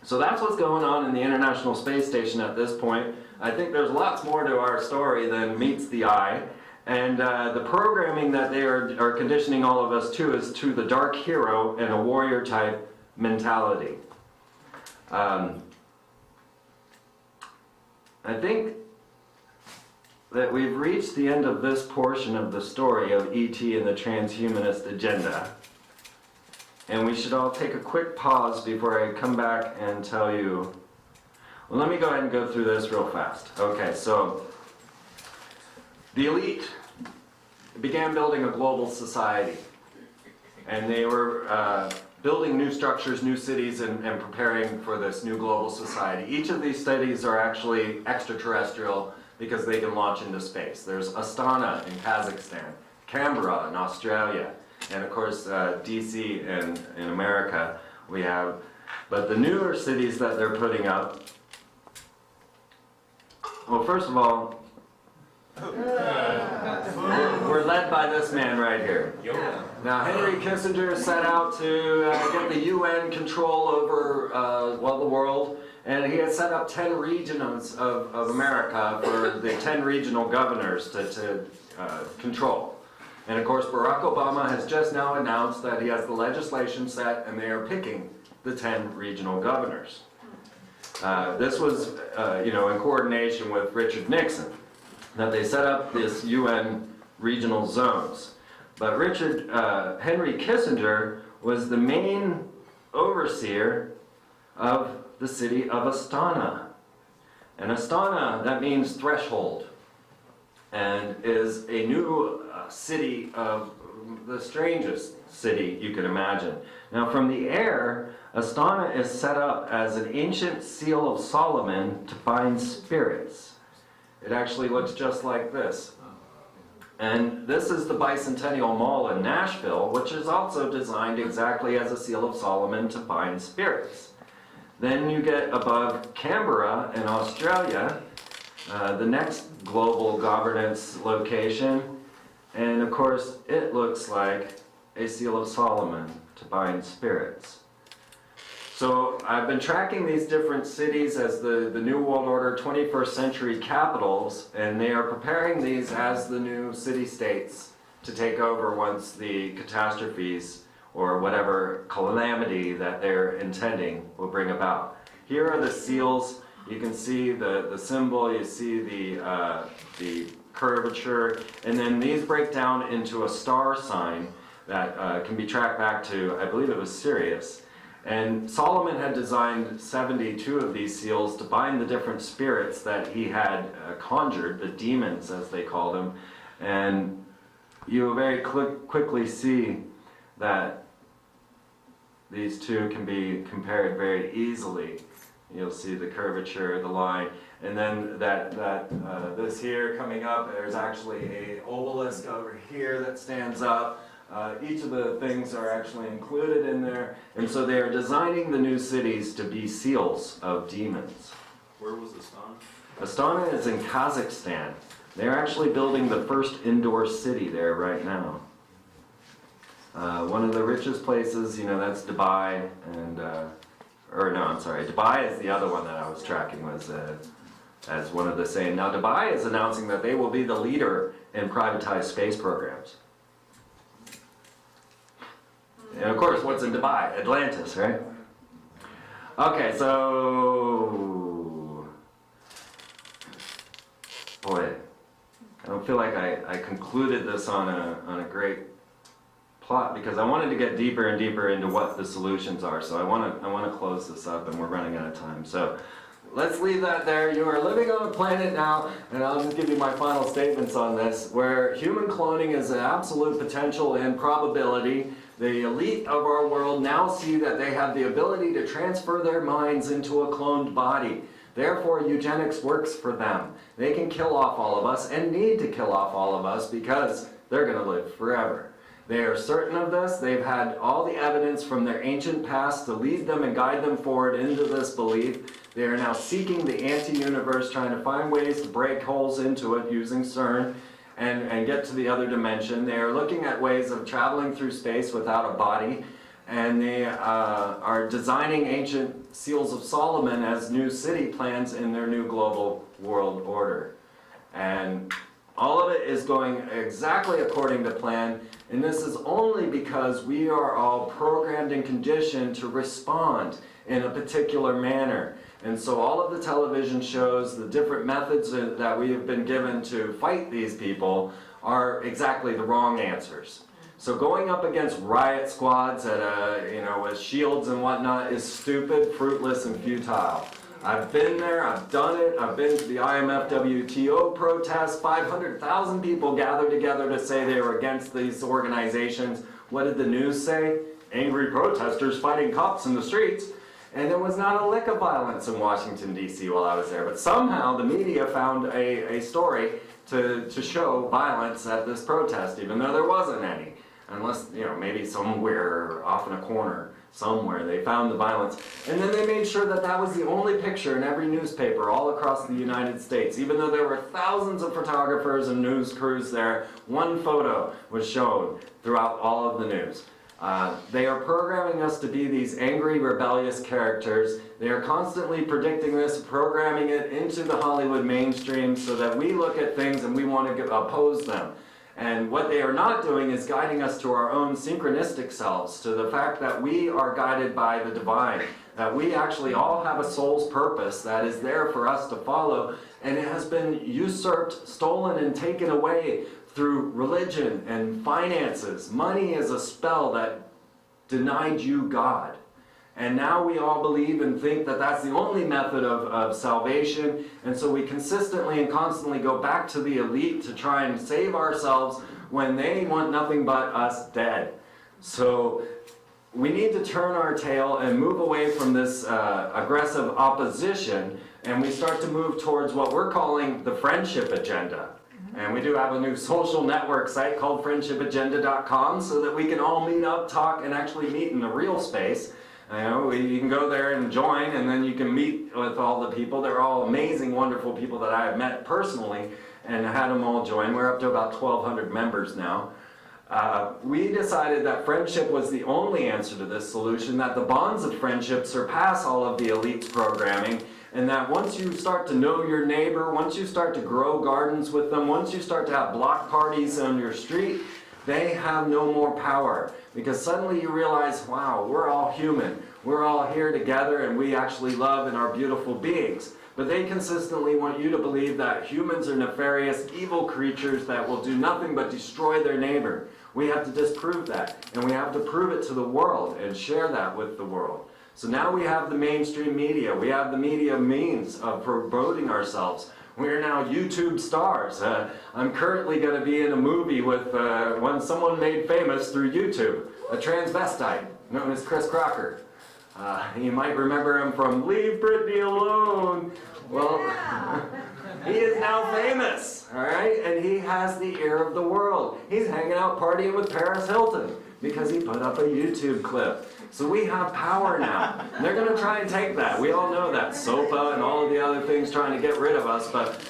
So that's what's going on in the International Space Station at this point. I think there's lots more to our story than meets the eye. And the programming that they are conditioning all of us to is to the dark hero and a warrior type mentality. I think that we've reached the end of this portion of the story of E.T. and the transhumanist agenda. And we should all take a quick pause before I come back and tell you. Well, let me go ahead and go through this real fast. Okay, so the elite began building a global society. And they were building new structures, new cities, and preparing for this new global society. Each of these cities are actually extraterrestrial because they can launch into space. There's Astana in Kazakhstan, Canberra in Australia, and of course, DC in America we have. But the newer cities that they're putting up, well, first of all, we're led by this man right here. Now, Henry Kissinger set out to get the UN control over, the world, and he had set up 10 regions of America for the 10 regional governors to control. And of course, Barack Obama has just now announced that he has the legislation set and they are picking the 10 regional governors. This was, in coordination with Richard Nixon, that they set up this UN regional zones. But Henry Kissinger was the main overseer of the city of Astana. And Astana, that means threshold, and is a new city of the strangest city you can imagine. Now from the air, Astana is set up as an ancient seal of Solomon to bind spirits. It actually looks just like this. And this is the Bicentennial Mall in Nashville, which is also designed exactly as a seal of Solomon to bind spirits. Then you get above Canberra in Australia, the next global governance location, and of course it looks like a seal of Solomon to bind spirits. So I've been tracking these different cities as the New World Order 21st century capitals, and they are preparing these as the new city-states to take over once the catastrophes or whatever calamity that they're intending will bring about. Here are the seals. You can see the symbol, you see the curvature, and then these break down into a star sign that can be tracked back to, I believe it was Sirius. And Solomon had designed 72 of these seals to bind the different spirits that he had conjured, the demons as they called them. And you will very quickly see that these two can be compared very easily. You'll see the curvature, the line, and then this here coming up, there's actually an obelisk over here that stands up. Each of the things are actually included in there, and so they are designing the new cities to be seals of demons. Where was Astana? Astana is in Kazakhstan. They're actually building the first indoor city there right now. One of the richest places, that's Dubai, and Dubai is the other one that I was tracking was as one of the same. Now Dubai is announcing that they will be the leader in privatized space programs. And of course, what's in Dubai? Atlantis, right? Okay, so boy, I don't feel like I concluded this on a great plot because I wanted to get deeper and deeper into what the solutions are. So I want to close this up, and we're running out of time. So let's leave that there. You are living on a planet now, and I'll just give you my final statements on this, where human cloning is an absolute potential and probability. The elite of our world now see that they have the ability to transfer their minds into a cloned body. Therefore, eugenics works for them. They can kill off all of us and need to kill off all of us because they're going to live forever. They are certain of this. They've had all the evidence from their ancient past to lead them and guide them forward into this belief. They are now seeking the anti-universe, trying to find ways to break holes into it using CERN and get to the other dimension. They are looking at ways of traveling through space without a body, and they are designing ancient seals of Solomon as new city plans in their new global world order. And all of it is going exactly according to plan, and this is only because we are all programmed and conditioned to respond in a particular manner. And so all of the television shows, the different methods that we have been given to fight these people are exactly the wrong answers. So going up against riot squads with shields and whatnot is stupid, fruitless, and futile. I've been there, I've done it, I've been to the IMF WTO protests, 500,000 people gathered together to say they were against these organizations. What did the news say? Angry protesters fighting cops in the streets. And there was not a lick of violence in Washington, D.C. while I was there. But somehow the media found a story to show violence at this protest, even though there wasn't any. Unless, maybe somewhere off in a corner, somewhere, they found the violence. And then they made sure that that was the only picture in every newspaper all across the United States. Even though there were thousands of photographers and news crews there, one photo was shown throughout all of the news. They are programming us to be these angry, rebellious characters. They are constantly predicting this, programming it into the Hollywood mainstream so that we look at things and we want to oppose them. And what they are not doing is guiding us to our own synchronistic selves, to the fact that we are guided by the divine, that we actually all have a soul's purpose that is there for us to follow, and it has been usurped, stolen, and taken away through religion and finances. Money is a spell that denied you God. And now we all believe and think that that's the only method of salvation. And so we consistently and constantly go back to the elite to try and save ourselves when they want nothing but us dead. So we need to turn our tail and move away from this aggressive opposition, and we start to move towards what we're calling the friendship agenda. And we do have a new social network site called friendshipagenda.com so that we can all meet up, talk, and actually meet in the real space. You can go there and join, and then you can meet with all the people. They're all amazing, wonderful people that I have met personally, and I had them all join. We're up to about 1,200 members now. We decided that friendship was the only answer to this solution, that the bonds of friendship surpass all of the elite's programming, and that once you start to know your neighbor, once you start to grow gardens with them, once you start to have block parties on your street, they have no more power. Because suddenly you realize, wow, we're all human. We're all here together, and we actually love and are beautiful beings. But they consistently want you to believe that humans are nefarious, evil creatures that will do nothing but destroy their neighbor. We have to disprove that, and we have to prove it to the world and share that with the world. So now we have the mainstream media. We have the media means of promoting ourselves. We are now YouTube stars. I'm currently going to be in a movie with someone made famous through YouTube, a transvestite known as Chris Crocker. You might remember him from Leave Britney Alone. Well, he is now famous, all right? And he has the ear of the world. He's hanging out partying with Paris Hilton because he put up a YouTube clip. So we have power now. And they're going to try and take that. We all know that. SOPA and all of the other things trying to get rid of us, but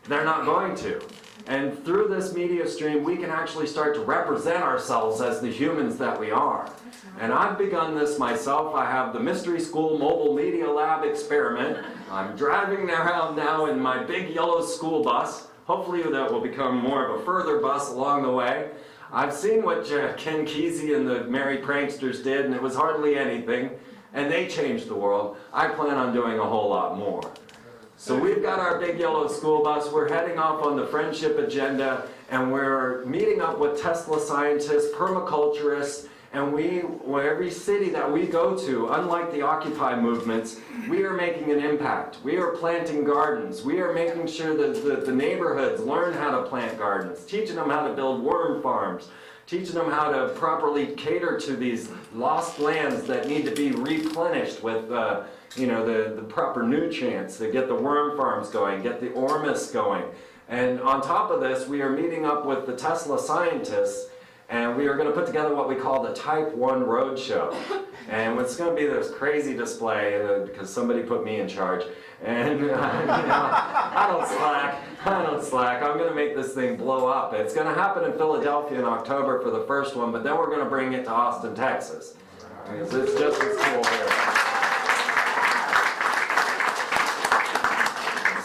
they're not going to. And through this media stream, we can actually start to represent ourselves as the humans that we are. And I've begun this myself. I have the Mystery School Mobile Media Lab experiment. I'm driving around now in my big yellow school bus. Hopefully that will become more of a further bus along the way. I've seen what Ken Kesey and the Merry Pranksters did, and it was hardly anything. And they changed the world. I plan on doing a whole lot more. So we've got our big yellow school bus. We're heading off on the friendship agenda, and we're meeting up with Tesla scientists, permaculturists, and every city that we go to, unlike the Occupy movements, we are making an impact. We are planting gardens. We are making sure that the neighborhoods learn how to plant gardens, teaching them how to build worm farms, teaching them how to properly cater to these lost lands that need to be replenished with the proper nutrients to get the worm farms going, get the ormus going. And on top of this, we are meeting up with the Tesla scientists, and we are going to put together what we call the Type 1 Roadshow. And it's going to be this crazy display because somebody put me in charge. And I don't slack. I'm going to make this thing blow up. It's going to happen in Philadelphia in October for the first one, but then we're going to bring it to Austin, Texas. So it's just as cool here.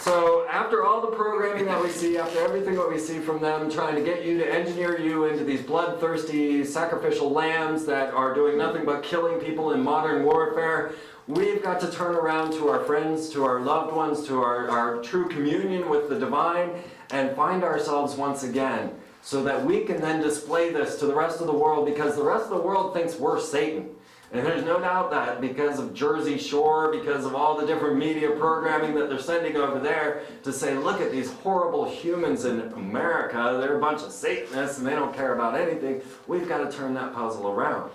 So after all the programming that we see, after everything that we see from them, trying to get you to engineer you into these bloodthirsty sacrificial lambs that are doing nothing but killing people in modern warfare, we've got to turn around to our friends, to our loved ones, to our true communion with the divine, and find ourselves once again, so that we can then display this to the rest of the world, because the rest of the world thinks we're Satan. And there's no doubt that because of Jersey Shore, because of all the different media programming that they're sending over there to say, look at these horrible humans in America, they're a bunch of Satanists and they don't care about anything, we've got to turn that puzzle around.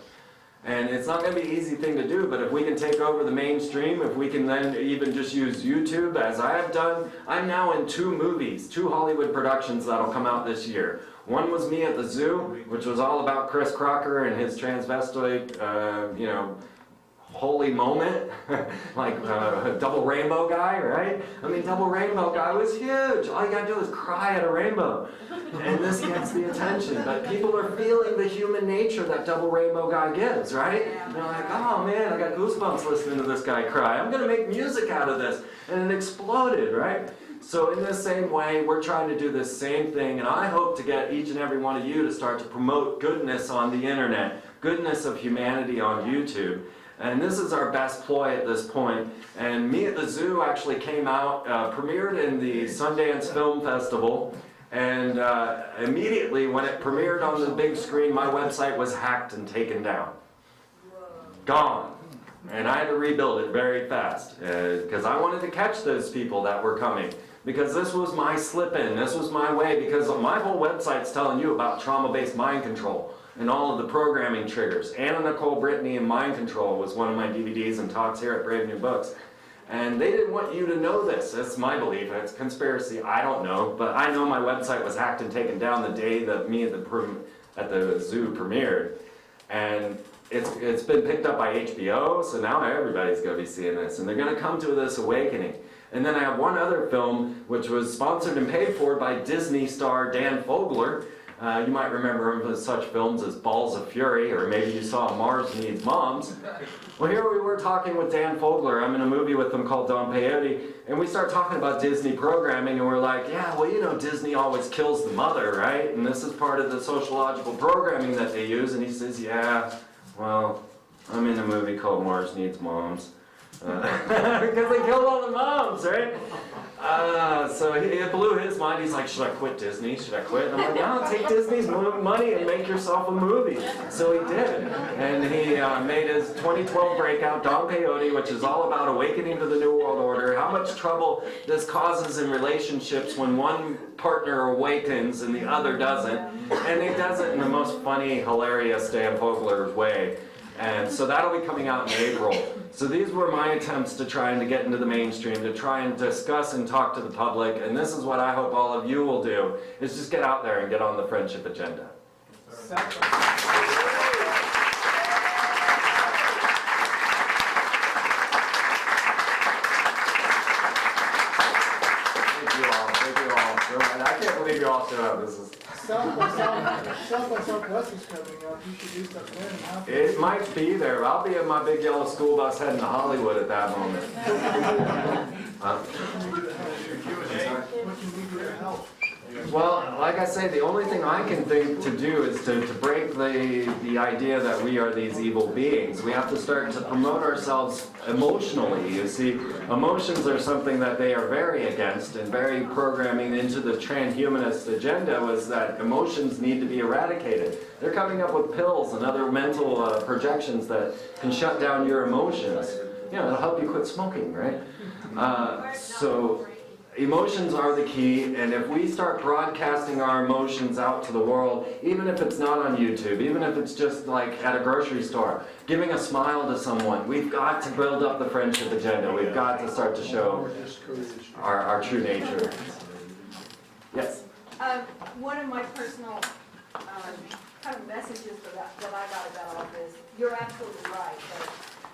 And it's not going to be an easy thing to do, but if we can take over the mainstream, if we can then even just use YouTube, as I have done, I'm now in 2 movies, 2 Hollywood productions that'll come out this year. One was me at the zoo, which was all about Chris Crocker and his transvestite, holy moment, like Double Rainbow Guy, right? I mean, Double Rainbow Guy was huge. All you gotta do is cry at a rainbow, and this gets the attention. But people are feeling the human nature that Double Rainbow Guy gives, right? And they're like, oh man, I got goosebumps listening to this guy cry. I'm gonna make music out of this, and it exploded, right? So in the same way, we're trying to do this same thing, and I hope to get each and every one of you to start to promote goodness on the internet, goodness of humanity on YouTube. And this is our best ploy at this point. And Me at the Zoo actually came out, premiered in the Sundance Film Festival, And immediately when it premiered on the big screen, my website was hacked and taken down. Gone. And I had to rebuild it very fast because I wanted to catch those people that were coming. Because this was my slip-in, this was my way, because my whole website's telling you about trauma-based mind control and all of the programming triggers. Anna Nicole Brittany and Mind Control was one of my DVDs and talks here at Brave New Books. And they didn't want you to know this. That's my belief. It's conspiracy. I don't know. But I know my website was hacked and taken down the day that me at the zoo premiered. And it's been picked up by HBO, so now everybody's going to be seeing this. And they're going to come to this awakening. And then I have one other film, which was sponsored and paid for by Disney star Dan Fogler. You might remember him for such films as Balls of Fury, or maybe you saw Mars Needs Moms. Well, here we were talking with Dan Fogler. I'm in a movie with him called Don Peyote, and we start talking about Disney programming, and we're like, yeah, well, you know, Disney always kills the mother, right? And this is part of the sociological programming that they use. And he says, yeah, well, I'm in a movie called Mars Needs Moms. Because they killed all the moms, right? So it blew his mind. He's like, should I quit Disney? Should I quit? And I'm like, no, take Disney's money and make yourself a movie. So he did. And he made his 2012 breakout, Don Peyote, which is all about awakening to the New World Order, how much trouble this causes in relationships when one partner awakens and the other doesn't. And he does it in the most funny, hilarious Dan Fogler way. And so that'll be coming out in April. So these were my attempts to try and to get into the mainstream, to try and discuss and talk to the public. And this is what I hope all of you will do, is just get out there and get on the friendship agenda. Thank you all. I can't believe you all showed up. This is... South by Southwest is coming up. You should do stuff then. It might be there. I'll be in my big yellow school bus heading to Hollywood at that moment. What can we do to help? Well, like I say, the only thing I can think to do is to break the idea that we are these evil beings. We have to start to promote ourselves emotionally. You see, emotions are something that they are very against, and very programming into the transhumanist agenda was that emotions need to be eradicated. They're coming up with pills and other mental projections that can shut down your emotions. You know, it'll help you quit smoking, right? So emotions are the key, and if we start broadcasting our emotions out to the world, even if it's not on YouTube, even if it's just like at a grocery store, giving a smile to someone, we've got to build up the friendship agenda. We've got to start to show our true nature. Yes? One of my personal kind of messages that I got about all this, you're absolutely right.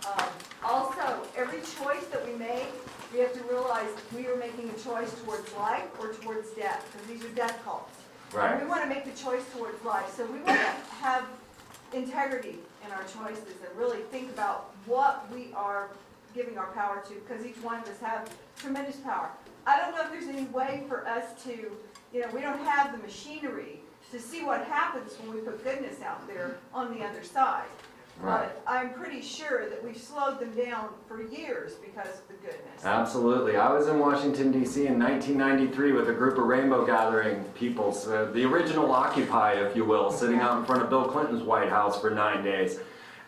But, also, every choice that we make, we have to realize we are making a choice towards life or towards death, because these are death cults. Right. And we want to make the choice towards life. So we want to have integrity in our choices and really think about what we are giving our power to, because each one of us have tremendous power. I don't know if there's any way for us to, you know, we don't have the machinery to see what happens when we put goodness out there on the other side. Right. But I'm pretty sure that we've slowed them down for years because of the goodness. Absolutely. I was in Washington, D.C. in 1993 with a group of Rainbow Gathering people, the original Occupy, if you will, sitting out in front of Bill Clinton's White House for 9 days.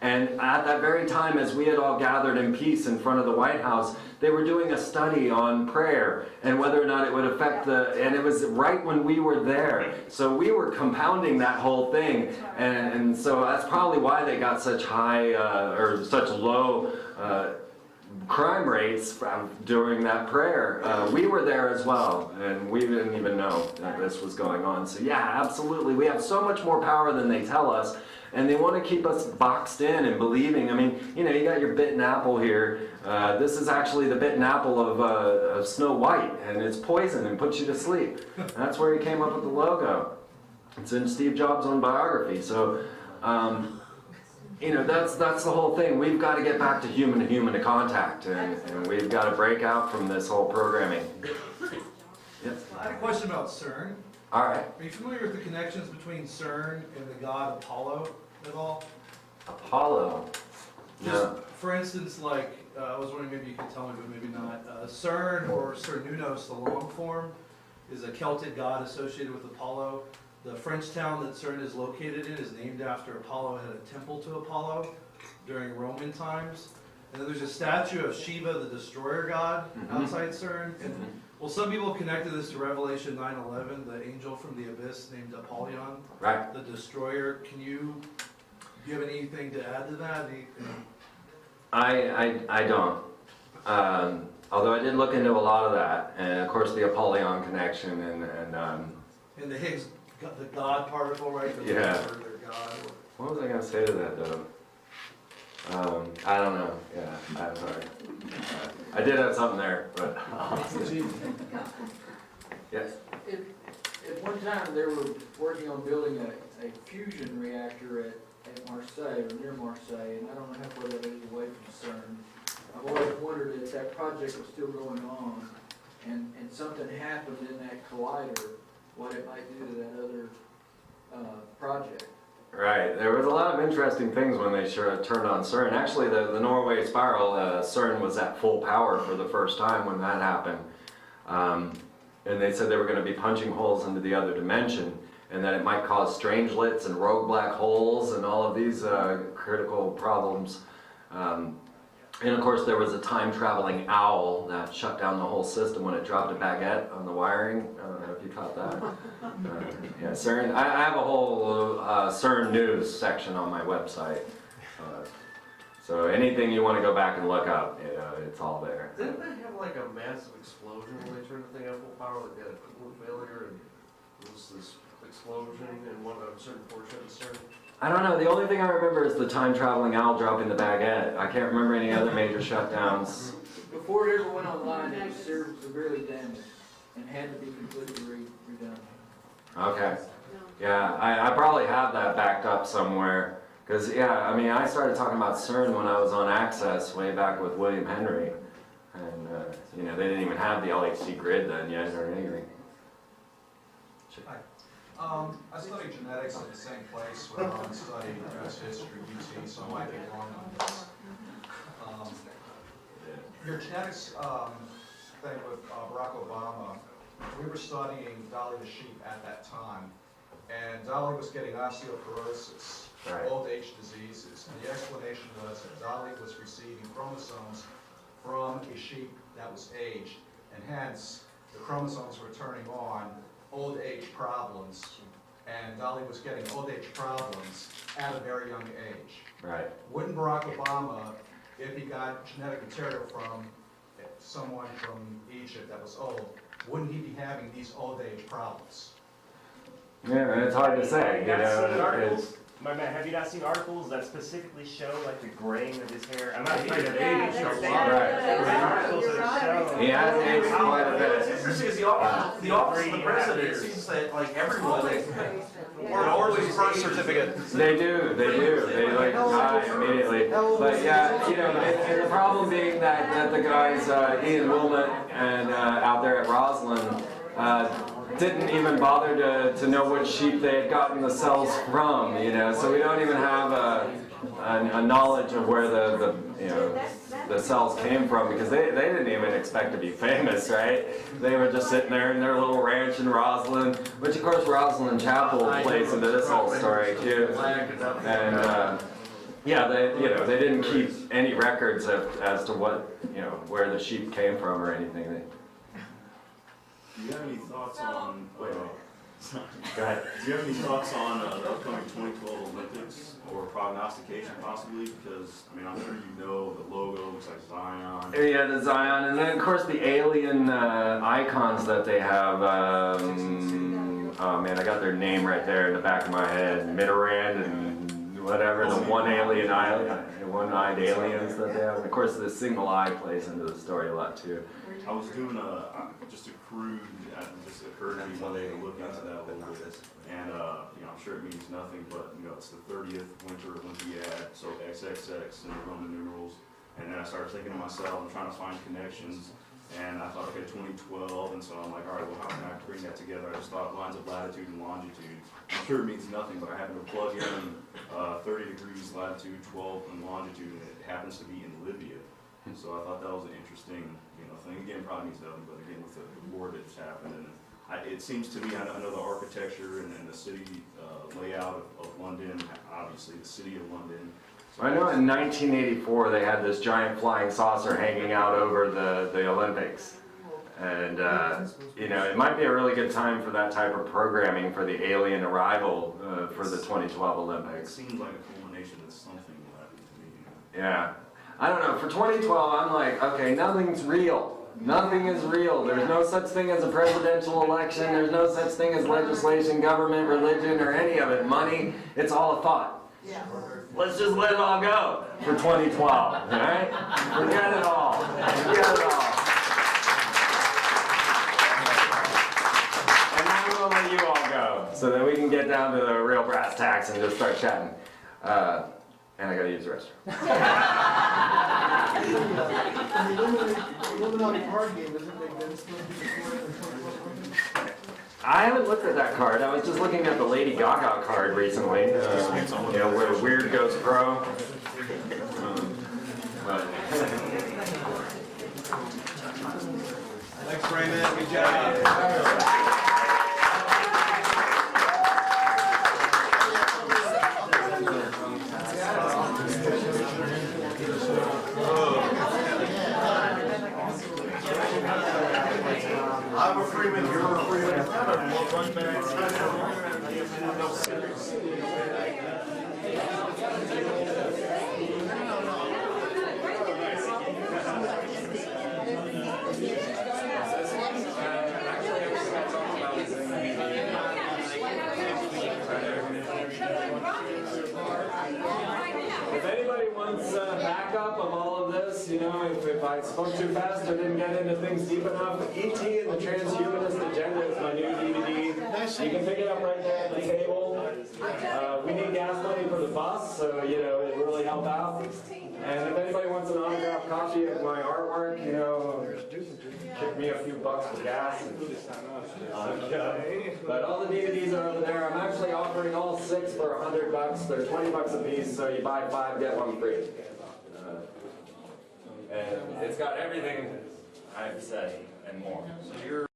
And at that very time, as we had all gathered in peace in front of the White House, they were doing a study on prayer and whether or not it would affect and it was right when we were there. So we were compounding that whole thing. And so that's probably why they got such high or such low crime rates during that prayer. We were there as well, and we didn't even know that this was going on. So yeah, absolutely. We have so much more power than they tell us. And they want to keep us boxed in and believing. I mean, you know, you got your bitten apple here. This is actually the bitten apple of Snow White, and it's poison and puts you to sleep. That's where he came up with the logo. It's in Steve Jobs' own biography. So, you know, that's the whole thing. We've got to get back to human-to-human contact, and we've got to break out from this whole programming. Yes? I had a question about CERN. All right. Are you familiar with the connections between CERN and the god Apollo at all? Apollo? No. For instance, like, I was wondering, maybe you could tell me, but maybe not. CERN or Cernunnos, the long form, is a Celtic god associated with Apollo. The French town that CERN is located in is named after Apollo, had a temple to Apollo during Roman times. And then there's a statue of Shiva, the destroyer god, outside CERN. And, well, some people connected this to Revelation 9:11, the angel from the abyss named Apollyon, Right. the destroyer. Can you give anything to add to that? I don't. Although I did look into a lot of that, and of course the Apollyon connection And the Higgs, the God particle, right? The Yeah. their God. What was I going to say to that though? I don't know. Yeah, I'm sorry. I did have something there, but yes. At one time, they were working on building a fusion reactor at Marseille, or near Marseille, and I don't know how far that is away from CERN. I've always wondered if that project was still going on, and something happened in that collider, what it might do to that other project. Right. There was a lot of interesting things when they turned on CERN. Actually, the Norway spiral, CERN was at full power for the first time when that happened. And they said they were going to be punching holes into the other dimension, and that it might cause strangelets and rogue black holes and all of these critical problems. And of course, there was a time-traveling owl that shut down the whole system when it dropped a baguette on the wiring. I don't know if you caught that. Yeah, CERN. I have a whole CERN news section on my website. So anything you want to go back and look up, it's all there. Didn't they have like a massive explosion when they turned the thing on full power? Like they had a coolant failure and there was this explosion in a certain portion of the CERN? I don't know. The only thing I remember is the time-traveling owl dropping the baguette. I can't remember any other major shutdowns. Before it ever went online, it was severely damaged and had to be completely redone. Okay. Yeah, I probably have that backed up somewhere. Because, yeah, I mean, I started talking about CERN when I was on Access way back with William Henry. And, you know, they didn't even have the LHC grid then yet or anything. Hi. I studied genetics at the same place where I studied U.S. history, UT, so I might be wrong on this. Your genetics thing with Barack Obama, we were studying Dolly the sheep at that time, and Dolly was getting osteoporosis, old age diseases, and the explanation was that Dolly was receiving chromosomes from a sheep that was aged, and hence the chromosomes were turning on old age problems, and Dolly was getting old age problems at a very young age. Right. Wouldn't Barack Obama, if he got genetic material from someone from Egypt that was old, wouldn't he be having these old age problems? Yeah, and it's hard to say. You know, My man, have you not seen articles that specifically show like the graying of his hair? I'm not afraid of age. Articles that show. He has aged quite a bit. What's interesting is the office of the president, it seems that like everyone, or his birth certificate. They do. They like die immediately. But yeah, you know, and the problem being that the guys, Ian Wilmot and out there at Roslyn, didn't even bother to know which sheep they had gotten the cells from, you know, so we don't even have a knowledge of where the cells came from, because they didn't even expect to be famous, right? They were just sitting there in their little ranch in Roslyn, which of course Roslyn Chapel plays into this whole story too. And yeah, they didn't keep any records as to what, you know, where the sheep came from or anything. Do you have any thoughts on? Go ahead. Do you have any thoughts on the upcoming 2012 Olympics or prognostication possibly? Because I mean, I'm sure you know the logo looks like Zion. Yeah, the Zion, and then of course the alien icons that they have. Oh man, I got their name right there in the back of my head. Mitterrand and whatever, the one-eyed aliens that they have. And of course, the single eye plays into the story a lot too. I was doing just a crude, it just occurred to me one day to look into that a little bit, and you know, I'm sure it means nothing, but you know, it's the 30th Winter Olympiad, so XXX in the Roman numerals, and then I started thinking to myself, I'm trying to find connections, and I thought, okay, 2012, and so I'm like, all right, well, how can I bring that together? I just thought lines of latitude and longitude. I'm sure it means nothing, but I happened to plug in 30 degrees latitude, 12 in longitude, and it happens to be in Libya. So I thought that was an interesting, you know, thing. Again, probably means nothing, but again, with the war that just happened, and of It seems to me, I know the architecture and the city layout of London, obviously the city of London. I know in 1984 they had this giant flying saucer hanging out over the Olympics. And, you know, it might be a really good time for that type of programming for the alien arrival for the 2012 Olympics. It seems like a culmination of something will happen to me. Yeah. I don't know, for 2012 I'm like, okay, nothing's real. Nothing is real. There's no such thing as a presidential election. There's no such thing as legislation, government, religion, or any of it. Money, it's all a thought. Yeah. Let's just let it all go for 2012, all right? Forget it all. Forget it all. And now we'll let you all go so that we can get down to the real brass tacks and just start chatting. And I gotta use the restroom. The Illuminati card game isn't big then, it's supposed to be I haven't looked at that card. I was just looking at the Lady Gaga card recently. You know, where Weird goes pro. Thanks, Freeman. Good job. I'm a Freeman, you're a Freeman. If anybody wants backup of all of this, you know, if I spoke too fast or didn't get into things deep enough, E.T. and the Transhumanist Agenda is my new DVD. You can pick it up right there at the table. We need gas money for the bus, so, you know, it really helped out. And if anybody wants an autographed copy of my artwork, you know, kick me a few bucks for gas. But all the DVDs are over there. I'm actually offering all 6 for $100. They're 20 bucks a piece, so you buy 5, get 1 free. And it's got everything I've said and more. So you're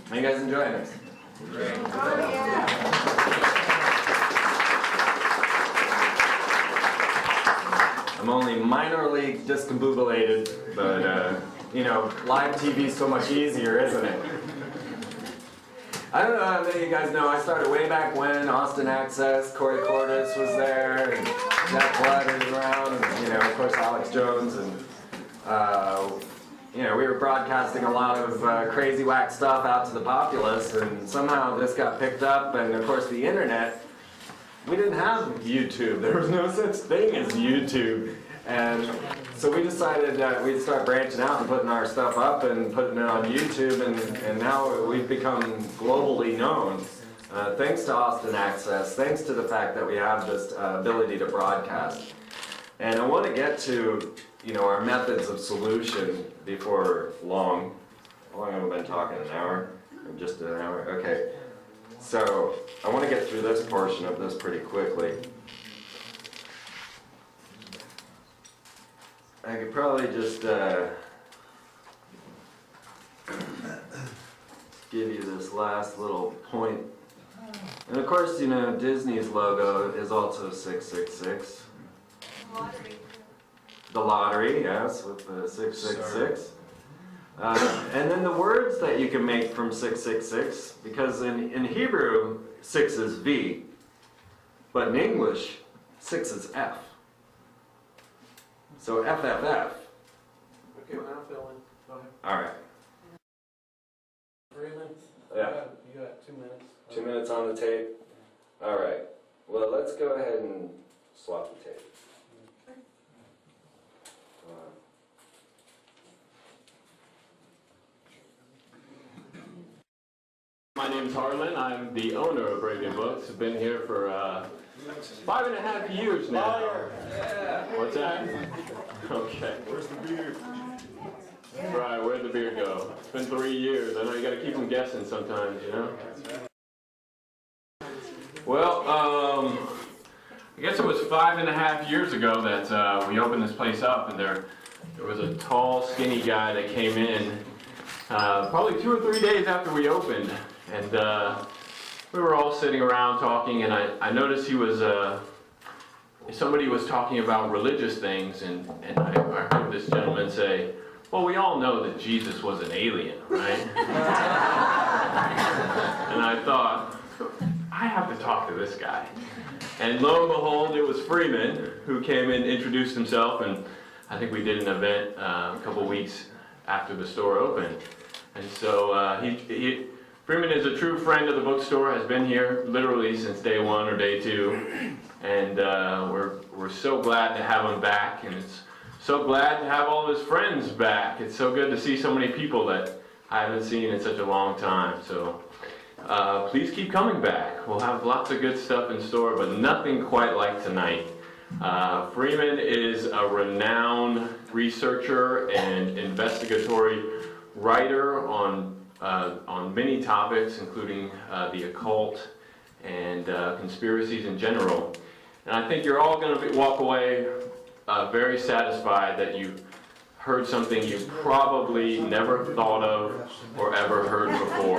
How you guys enjoying this? Oh, yeah. I'm only minorly discombobulated, but you know, live TV is so much easier, isn't it? I don't know how many of you guys know, I started way back when, Austin Access, Corey Cordes was there, and Jack Blood was around, and, you know, of course, Alex Jones, and you know, we were broadcasting a lot of crazy whack stuff out to the populace, and somehow this got picked up, and of course the internet. We didn't have YouTube. There was no such thing as YouTube. And so we decided that we'd start branching out and putting our stuff up and putting it on YouTube, and now we've become globally known. Thanks to Austin Access, thanks to the fact that we have this ability to broadcast. And I want to get to, you know, our methods of solution before long. How long have I been talking? An hour? Or just an hour? Okay. So I want to get through this portion of this pretty quickly. I could probably just give you this last little point. And of course, you know, Disney's logo is also 666. The lottery, yes, with the 666. And then the words that you can make from 666, because in Hebrew, 6 is V, but in English, 6 is F. So FFF. Okay, now fill in. Go ahead. All right. Freeman? Yeah. You got 2 minutes. 2 minutes on the tape. All right. Well, let's go ahead and swap the tape. My name's Harlan. I'm the owner of Arabian Books. I've been here for 5.5 years now. Yeah. What's that? Okay. Where's the beer? Right, where'd the beer go? It's been 3 years. I know you got to keep them guessing sometimes, you know? Well, I guess it was 5.5 years ago that we opened this place up, and there was a tall, skinny guy that came in probably 2 or 3 days after we opened, and we were all sitting around talking, and I noticed he was somebody was talking about religious things, and I heard this gentleman say, well, we all know that Jesus was an alien, right? And I thought, I have to talk to this guy. And lo and behold, it was Freeman who came in, introduced himself, and I think we did an event a couple weeks after the store opened. And so Freeman is a true friend of the bookstore, has been here literally since day 1 or day 2. And we're so glad to have him back, and it's so glad to have all his friends back. It's so good to see so many people that I haven't seen in such a long time. So please keep coming back. We'll have lots of good stuff in store, but nothing quite like tonight. Freeman is a renowned researcher and investigatory writer on many topics, including the occult and conspiracies in general. And I think you're all going to walk away very satisfied that you heard something you probably never thought of or ever heard before.